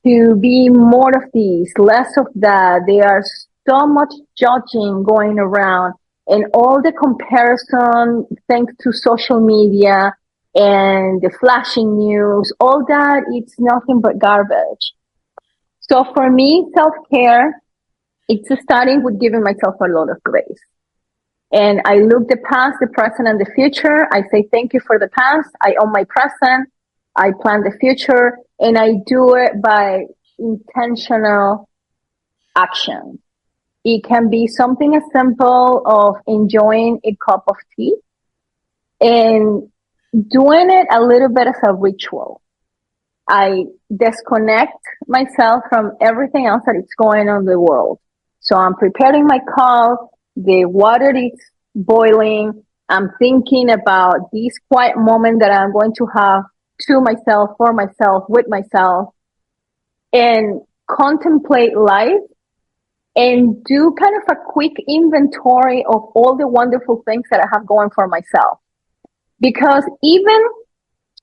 to be more of this, less of that. There are so much judging going around, and all the comparison thanks to social media and the flashing news, all that, it's nothing but garbage. So for me, self-care, it's starting with giving myself a lot of grace. And I look the past, the present, and the future. I say thank you for the past. I own my present. I plan the future, and I do it by intentional action. It can be something as simple of enjoying a cup of tea and doing it a little bit as a ritual. I disconnect myself from everything else that is going on in the world. So I'm preparing my cup, the water is boiling, I'm thinking about this quiet moment that I'm going to have to myself, for myself, with myself, and contemplate life and do kind of a quick inventory of all the wonderful things that I have going for myself. Because even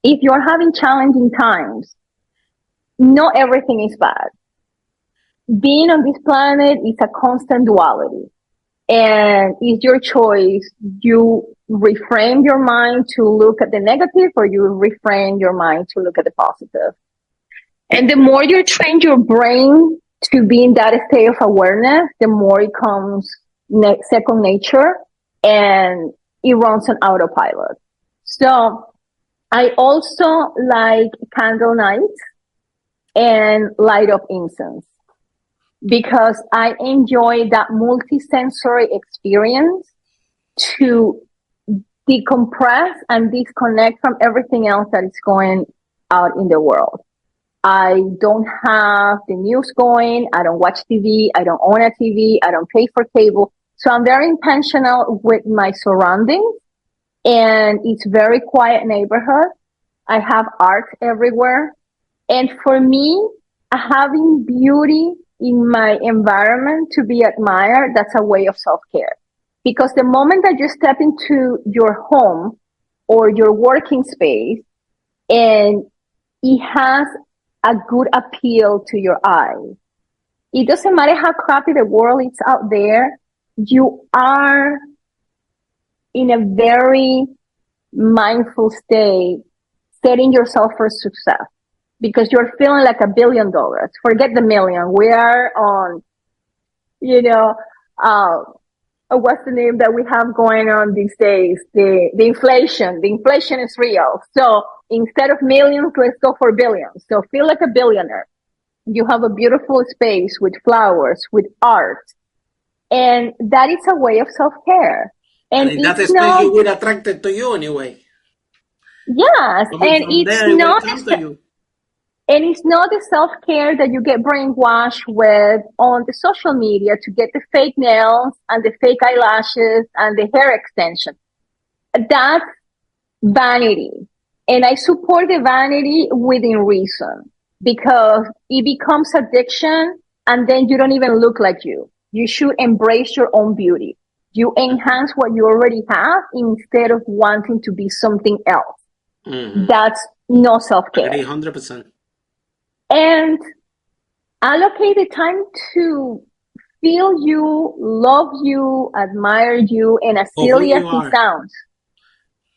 if you're having challenging times, not everything is bad. Being on this planet is a constant duality, and it's your choice. You reframe your mind to look at the negative, or you reframe your mind to look at the positive. And the more you train your brain to be in that state of awareness, the more it comes second nature, and it runs on autopilot. So I also like candle nights and light up incense, because I enjoy that multisensory experience to decompress and disconnect from everything else that is going out in the world. I don't have the news going. I don't watch TV. I don't own a TV. I don't pay for cable. So I'm very intentional with my surroundings, and it's very quiet neighborhood. I have art everywhere. And for me, having beauty in my environment to be admired, that's a way of self-care. Because the moment that you step into your home or your working space and it has a good appeal to your eyes, it doesn't matter how crappy the world is out there, you are in a very mindful state, setting yourself for success, because you're feeling like $1 billion. Forget the million. We are on, what's the name that we have going on these days? The inflation. The inflation is real. So instead of millions, let's go for billions. So feel like a billionaire. You have a beautiful space with flowers, with art. And that is a way of self-care. And in that space, you will attract it to you anyway. Yes. And it's not the self-care that you get brainwashed with on the social media to get the fake nails and the fake eyelashes and the hair extension. That's vanity. And I support the vanity within reason, because it becomes addiction and then you don't even look like you. You should embrace your own beauty. You enhance what you already have instead of wanting to be something else. Mm-hmm. That's no self-care. 100%. And allocate the time to feel you, love you, admire you, and as silly as it sounds,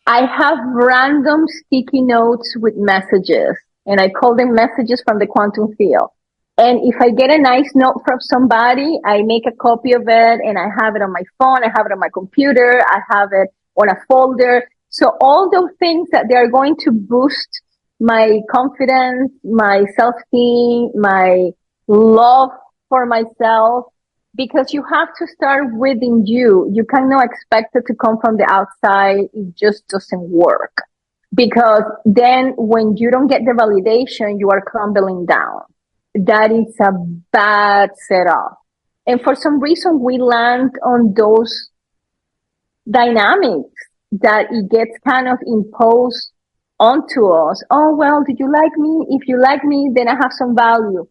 I have random sticky notes with messages, and I call them messages from the quantum field. And if I get a nice note from somebody, I make a copy of it and I have it on my phone, I have it on my computer, I have it on a folder. So all those things that they are going to boost my confidence, my self-esteem, my love for myself, because you have to start within you. You cannot expect it to come from the outside. It just doesn't work. Because then when you don't get the validation, you are crumbling down. That is a bad setup. And for some reason, we land on those dynamics that it gets kind of imposed onto us. Oh, well, did you like me? If you like me, then I have some value.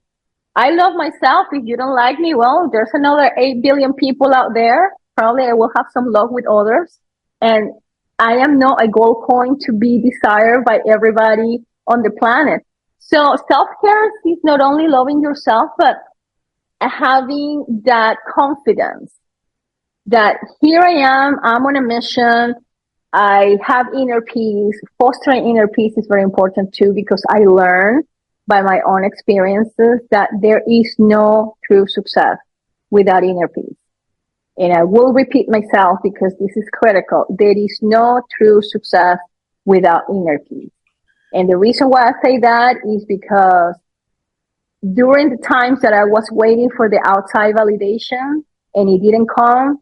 I love myself. If you don't like me, well, there's another 8 billion people out there. Probably I will have some love with others. And I am not a gold coin to be desired by everybody on the planet. So self-care is not only loving yourself, but having that confidence that here I am, I'm on a mission. I have inner peace. Fostering inner peace is very important too, because I learned by my own experiences that there is no true success without inner peace. And I will repeat myself because this is critical. There is no true success without inner peace. And the reason why I say that is because during the times that I was waiting for the outside validation and it didn't come,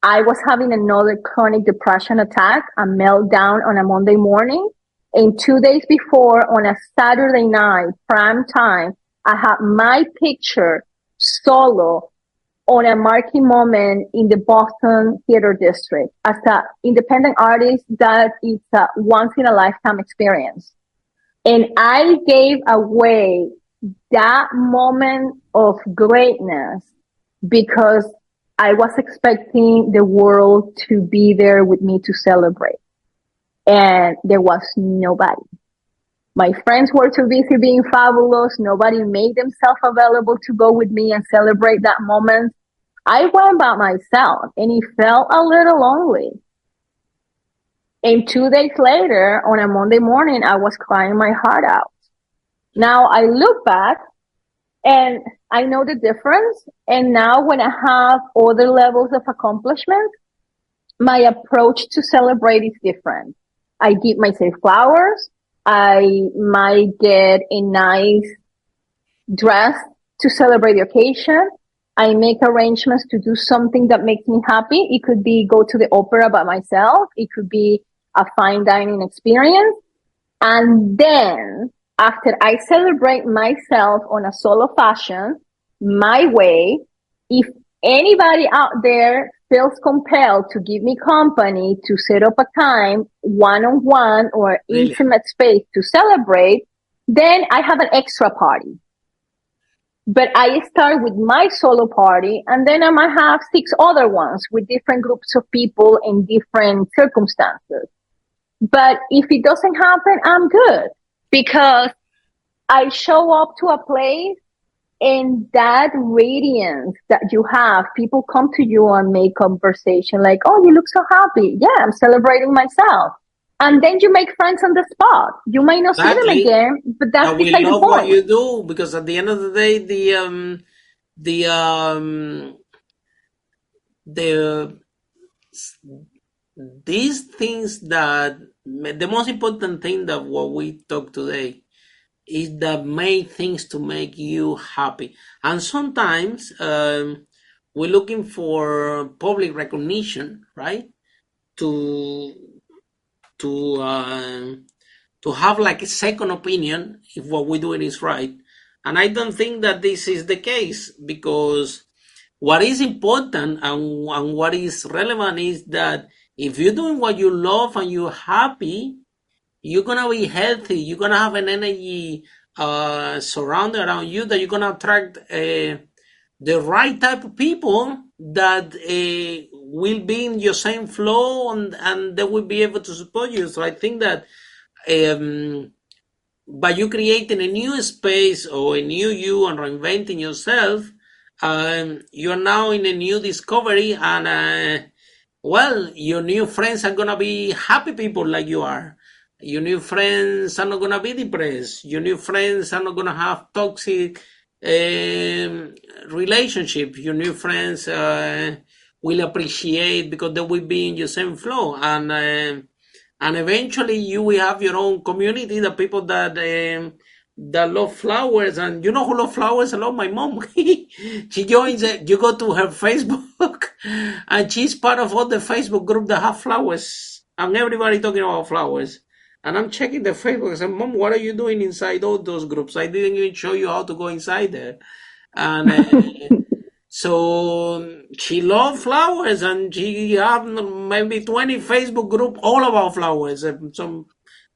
I was having another chronic depression attack, a meltdown on a Monday morning. And 2 days before, on a Saturday night, prime time, I had my picture solo on a marquee moment in the Boston Theater District. As an independent artist, that is a once in a lifetime experience. And I gave away that moment of greatness because I was expecting the world to be there with me to celebrate. And there was nobody. My friends were too busy being fabulous. Nobody made themselves available to go with me and celebrate that moment. I went by myself and it felt a little lonely. And 2 days later, on a Monday morning, I was crying my heart out. Now I look back and I know the difference. And now when I have other levels of accomplishment, my approach to celebrate is different. I give myself flowers. I might get a nice dress to celebrate the occasion. I make arrangements to do something that makes me happy. It could be go to the opera by myself. It could be a fine dining experience. And then after I celebrate myself on a solo fashion, my way, if anybody out there feels compelled to give me company, to set up a time, one-on-one or intimate space to celebrate, then I have an extra party. But I start with my solo party, and then I might have 6 other ones with different groups of people in different circumstances. But if it doesn't happen, I'm good, because I show up to a place and that radiance that you have, people come to you and make conversation like, oh, you look so happy. Yeah, I'm celebrating myself. And then you make friends on the spot. You might not see them again, but that's we beside the love point. what you do, because at the end of the day, these things, that the most important thing that what we talk today is that make things to make you happy. And sometimes we're looking for public recognition, right? To have like a second opinion if what we're doing is right. And I don't think that this is the case, because what is important and what is relevant is that if you're doing what you love and you're happy, you're going to be healthy. You're going to have an energy surrounded around you, that you're going to attract the right type of people that will be in your same flow, and they will be able to support you. So I think that by you creating a new space or a new you and reinventing yourself, you're now in a new discovery, and well, your new friends are going to be happy people like you are. Your new friends are not going to be depressed. Your new friends are not going to have toxic relationship. Your new friends will appreciate, because they will be in your same flow. And and eventually you will have your own community, the people that love flowers. And you know who love flowers a lot? My mom. She joins it. You go to her Facebook and she's part of all the Facebook group that have flowers, and everybody talking about flowers. And I'm checking the Facebook. I said, Mom, what are you doing inside all those groups? I didn't even show you how to go inside there. And so she loves flowers, and she have maybe 20 Facebook group all about flowers. Some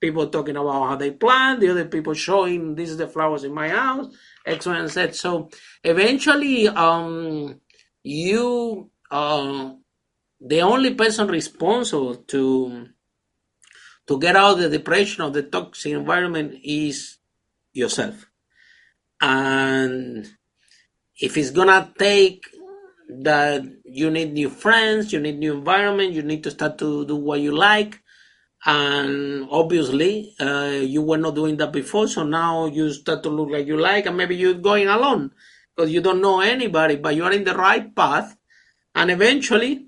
people talking about how they plant, the other people showing this is the flowers in my house, X, Y, and Z. So eventually, you the only person responsible to get out of the depression of the toxic environment is yourself. And if it's gonna take that, you need new friends, you need new environment, you need to start to do what you like. And obviously, you were not doing that before, so now you start to look like you like, and maybe you're going alone because you don't know anybody, but you are in the right path. And eventually,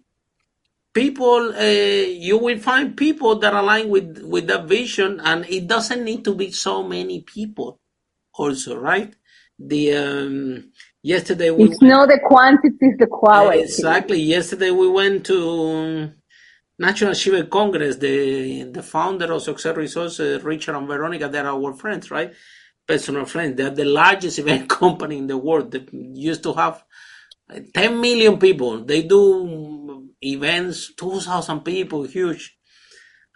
people, you will find people that align with that vision, and it doesn't need to be so many people also, right? Yesterday we It's not the quantity, it's the quality. Exactly. Yesterday we went to National Achievement Congress. The founder of Success Resources, Richard and Veronica, they're our friends, right? Personal friends. They're the largest event company in the world. They used to have 10 million people. They do events, 2,000 people, huge.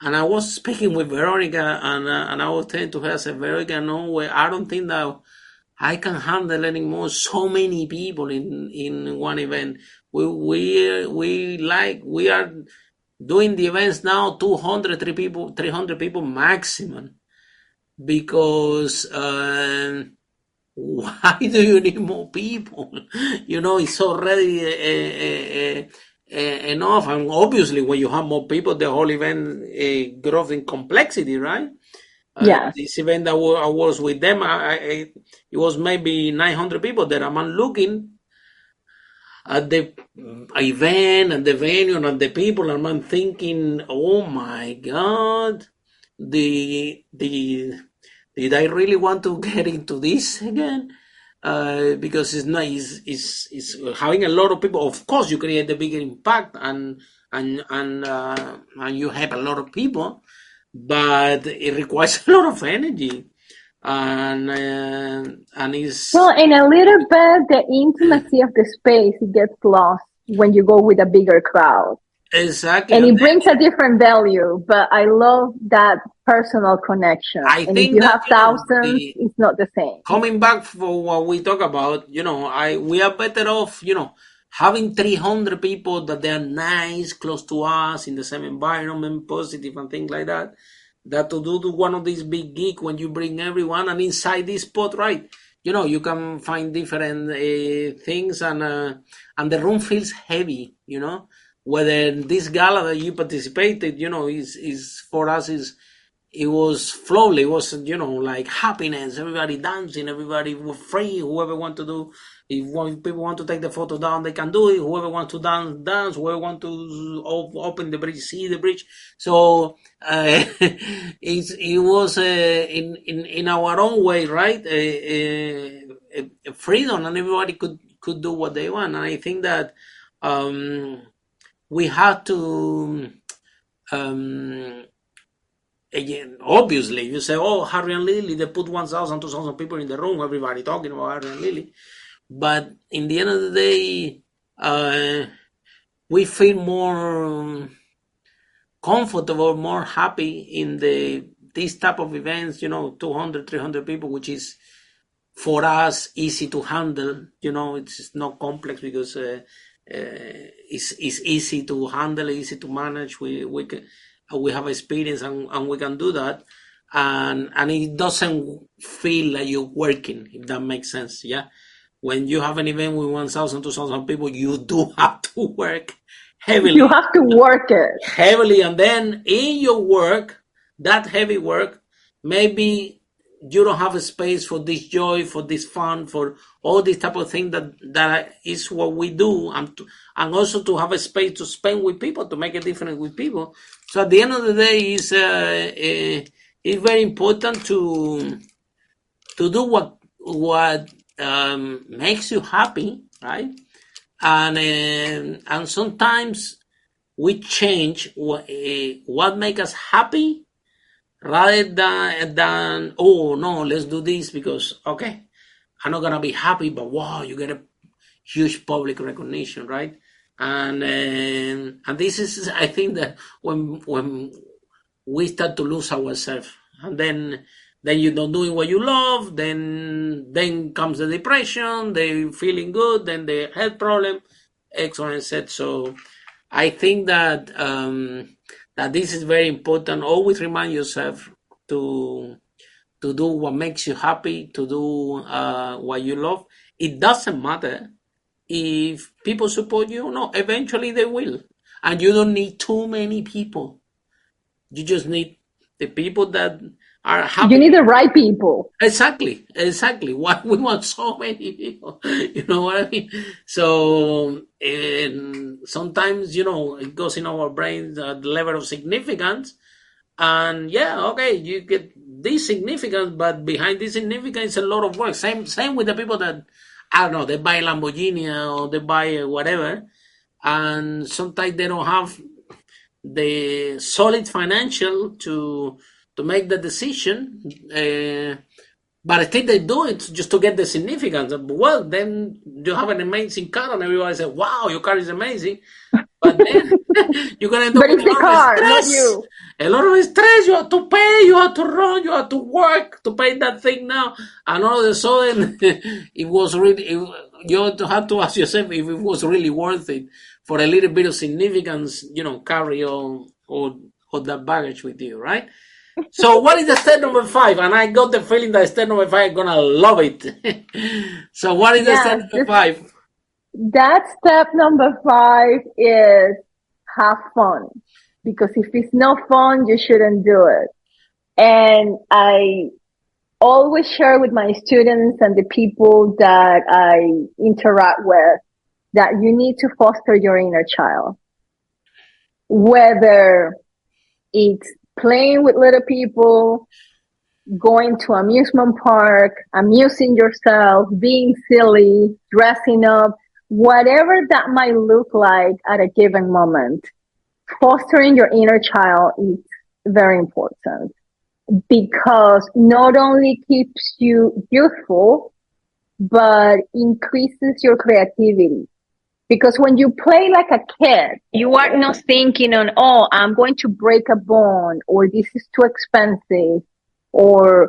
And I was speaking with Veronica, and I was telling to her, I said, Veronica, no way, I don't think that I can handle anymore so many people in one event. We are doing the events now 200, 300 people maximum, because why do you need more people? It's already enough. And obviously, when you have more people, the whole event grows in complexity, right? Yeah. This event that I was with them, it was maybe 900 people there. I'm looking at the event and the venue and the people, and I'm thinking, oh my God, did I really want to get into this again? Because it's nice. It's having a lot of people. Of course, you create a bigger impact, and you have a lot of people, but it requires a lot of energy, and it's in a little bit, the intimacy of the space, it gets lost when you go with a bigger crowd. Exactly, and it brings a different value. But I love that personal connection. And if you have thousands, it's not the same. Coming back for what we talk about, we are better off, having 300 people that they are nice, close to us, in the same environment, positive and things like that, that to do one of these big gigs when you bring everyone, and inside this spot, right, you can find different things, and the room feels heavy, whether this gala that you participated, is for us, it was flowly. It was, like happiness, everybody dancing, everybody was free, whoever want to do. If people want to take the photo down, they can do it. Whoever wants to dance. Whoever want to open the bridge, see the bridge. So it was in our own way, right? A freedom, and everybody could do what they want. And I think that we have to. Again, obviously, you say, oh, Harry and Lily, they put 1,000, 2,000 people in the room, everybody talking about Harry and Lily. But in the end of the day, we feel more comfortable, more happy in this type of events, 200, 300 people, which is for us easy to handle. It's not complex, because it's easy to handle, easy to manage. We have experience, and we can do that, and it doesn't feel like you're working, if that makes sense. Yeah, when you have an event with 1,000, 2,000 people, you do have to work heavily. You have to work it heavily, and then in your work, that heavy work, maybe you don't have a space for this joy, for this fun, for all this type of thing that is what we do, and also to have a space to spend with people, to make a difference with people. So at the end of the day, it's very important to do what makes you happy, right? And sometimes we change what makes us happy, rather than oh no, let's do this because okay, I'm not gonna be happy, but wow, you get a huge public recognition, right? And this is, I think, that when we start to lose ourselves, and then you're not doing what you love, then comes the depression, the feeling good, then the health problem, X, Y, and Z. So I think that that this is very important. Always remind yourself to do what makes you happy, to do what you love. It doesn't matter if people support you or not. Eventually they will. And you don't need too many people. You just need the people that are happy. You need the right people. Exactly. Why we want so many people? You know what I mean? So, and sometimes, it goes in our brains at the level of significance. And yeah, okay, you get this significance, but behind this significance is a lot of work. Same with the people that, I don't know, they buy a Lamborghini or they buy whatever, and sometimes they don't have the solid financial to make the decision, but still they do it just to get the significance. Well, then you have an amazing car and everybody says, wow, your car is amazing, but then you're going to end up with a lot of stress. A lot of stress. You have to pay, you have to run, you have to work to pay that thing now, and all of a sudden it was really, you have to ask yourself if it was really worth it for a little bit of significance, carry on or that baggage with you, right? So what is the step number 5? And I got the feeling that step number 5 I'm gonna love it. So what is the step number 5? That step number 5 is have fun. Because if it's no fun, you shouldn't do it. And I always share with my students and the people that I interact with that you need to foster your inner child. Whether it's playing with little people, going to amusement park, amusing yourself, being silly, dressing up, whatever that might look like at a given moment, fostering your inner child is very important because not only keeps you youthful, but increases your creativity. Because when you play like a kid, you are not thinking on, oh, I'm going to break a bone, or this is too expensive, or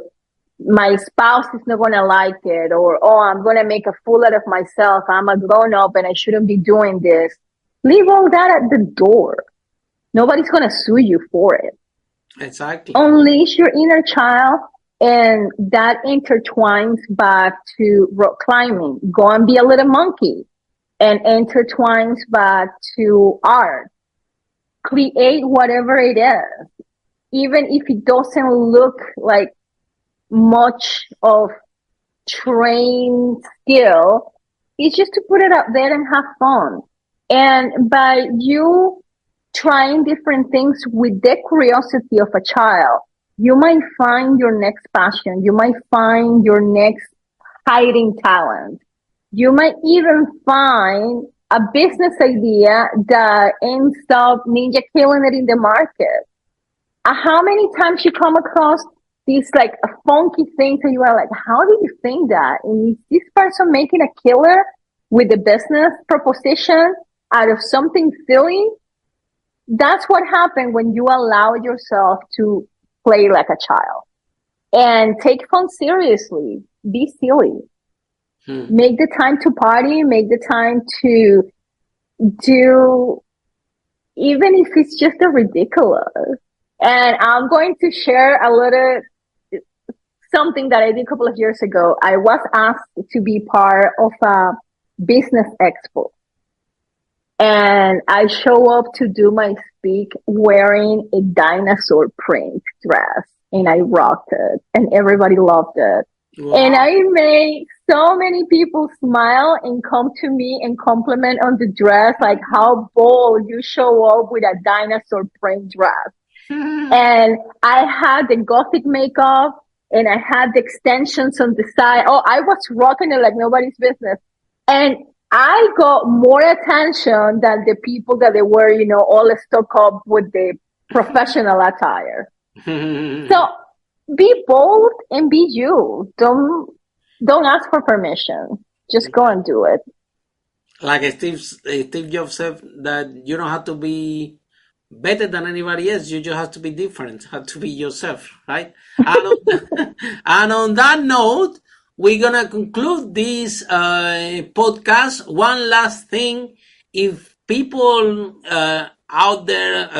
my spouse is not going to like it, or, oh, I'm going to make a fool out of myself. I'm a grown up and I shouldn't be doing this. Leave all that at the door. Nobody's going to sue you for it. Exactly. Unleash your inner child, and that intertwines back to rock climbing. Go and be a little monkey. And intertwines back to art. Create whatever it is. Even if it doesn't look like much of trained skill, it's just to put it out there and have fun. And by you trying different things with the curiosity of a child, you might find your next passion. You might find your next hiding talent. You might even find a business idea that ends up ninja killing it in the market. How many times you come across these like funky things and you are like, how did you think that? And is this person making a killer with a business proposition out of something silly? That's what happened when you allow yourself to play like a child and take fun seriously. Be silly. Make the time to party, make the time to do, even if it's just a ridiculous. And I'm going to share a little something that I did a couple of years ago. I was asked to be part of a business expo. And I show up to do my speak wearing a dinosaur print dress. and I rocked it, and everybody loved it. Wow. And I made so many people smile and come to me and compliment on the dress, like how bold you show up with a dinosaur print dress. And I had the gothic makeup and I had the extensions on the side. Oh, I was rocking it like nobody's business. And I got more attention than the people that they were, all stuck up with the professional attire. So be bold and be you. Don't ask for permission. Just go and do it. Like Steve Jobs said, that you don't have to be better than anybody else. You just have to be different. Have to be yourself, right? And on that note, we're gonna conclude this podcast. One last thing: if people out there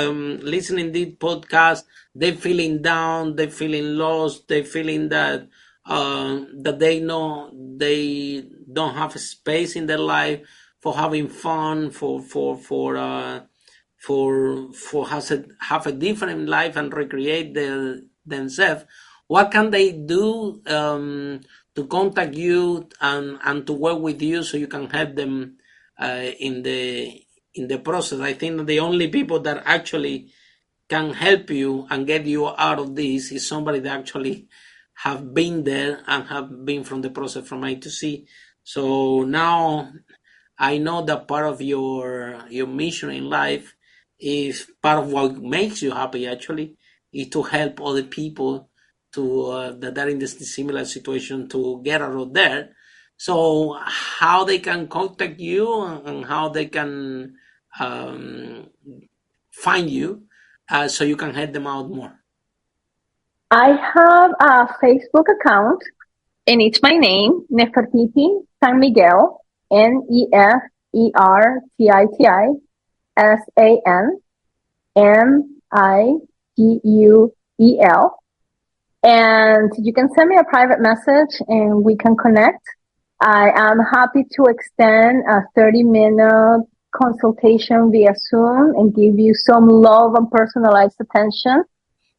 listening to this podcast, they're feeling down, they're feeling lost, they're feeling that they know they don't have a space in their life for having fun, for have a different life and recreate themselves. What can they do to contact you and to work with you so you can help them in the process? I think that the only people that actually can help you and get you out of this is somebody that actually have been there and have been from the process from A to Z. So now I know that part of your mission in life is part of what makes you happy, actually, is to help other people to that are in this similar situation to get out of there. So how they can contact you and how they can find you so you can help them out more. I have a Facebook account, and it's my name, Nefertiti San Miguel, NEFERTITISANMIGUEL. And you can send me a private message and we can connect. I am happy to extend a 30-minute consultation via Zoom and give you some love and personalized attention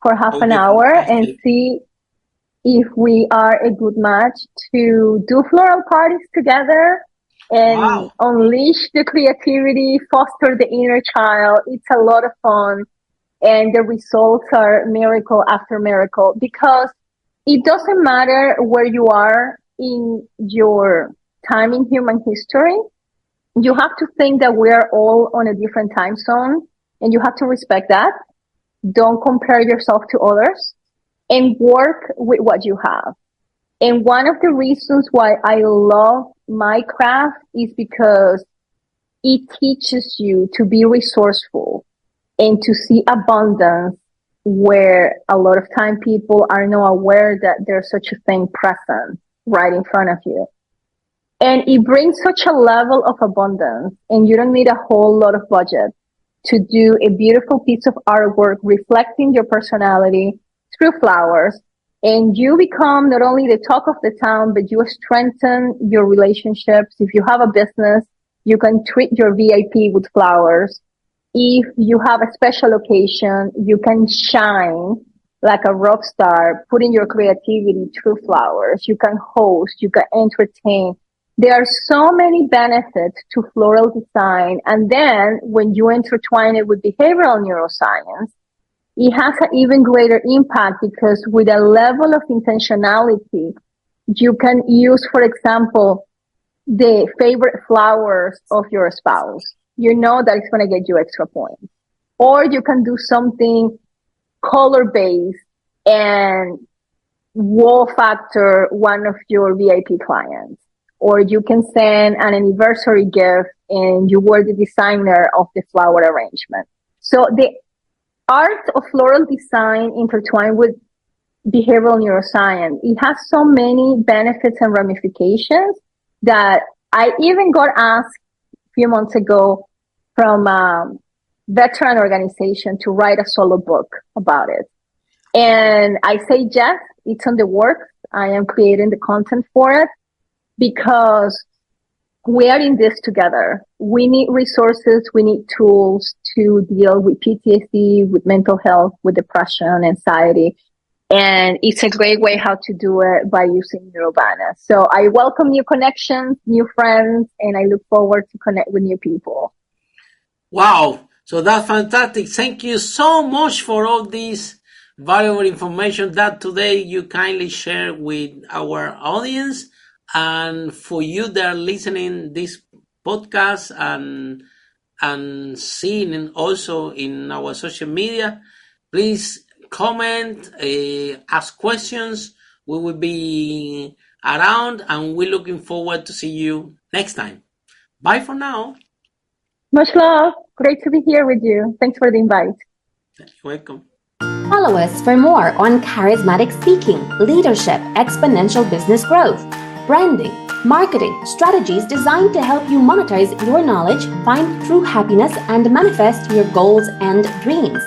for half an hour and see if we are a good match to do floral parties together and unleash the creativity, foster the inner child. It's a lot of fun. And the results are miracle after miracle, because it doesn't matter where you are in your time in human history. You have to think that we are all on a different time zone, and you have to respect that. Don't compare yourself to others and work with what you have. And one of the reasons why I love my craft is because it teaches you to be resourceful and to see abundance where a lot of time people are not aware that there's such a thing present right in front of you. And it brings such a level of abundance, and you don't need a whole lot of budget to do a beautiful piece of artwork reflecting your personality through flowers. And you become not only the talk of the town, but you strengthen your relationships. If you have a business, you can treat your VIP with flowers. If you have a special occasion, you can shine like a rock star, putting your creativity through flowers. You can host, you can entertain. There are so many benefits to floral design. And then when you intertwine it with behavioral neuroscience, it has an even greater impact, because with a level of intentionality, you can use, for example, the favorite flowers of your spouse. You know that it's going to get you extra points. Or you can do something color-based and wow factor one of your VIP clients. Or you can send an anniversary gift and you were the designer of the flower arrangement. So the art of floral design intertwined with behavioral neuroscience, it has so many benefits and ramifications that I even got asked a few months ago from a veteran organization to write a solo book about it. And I say, yes, it's on the works. I am creating the content for it, because we are in this together. We need resources. We need tools to deal with PTSD, with mental health, with depression, anxiety. And it's a great way how to do it by using Neurobana. So I welcome new connections, new friends, and I look forward to connect with new people. Wow. So that's fantastic. Thank you so much for all this valuable information that today you kindly share with our audience, and for you that are listening this podcast and seeing it also in our social media. Please comment, ask questions. We will be around, and we're looking forward to see you next time. Bye for now. Much love. Great to be here with you. Thanks for the invite. You're welcome. Follow us for more on charismatic speaking, leadership, exponential business growth, branding, marketing, strategies designed to help you monetize your knowledge, find true happiness, and manifest your goals and dreams.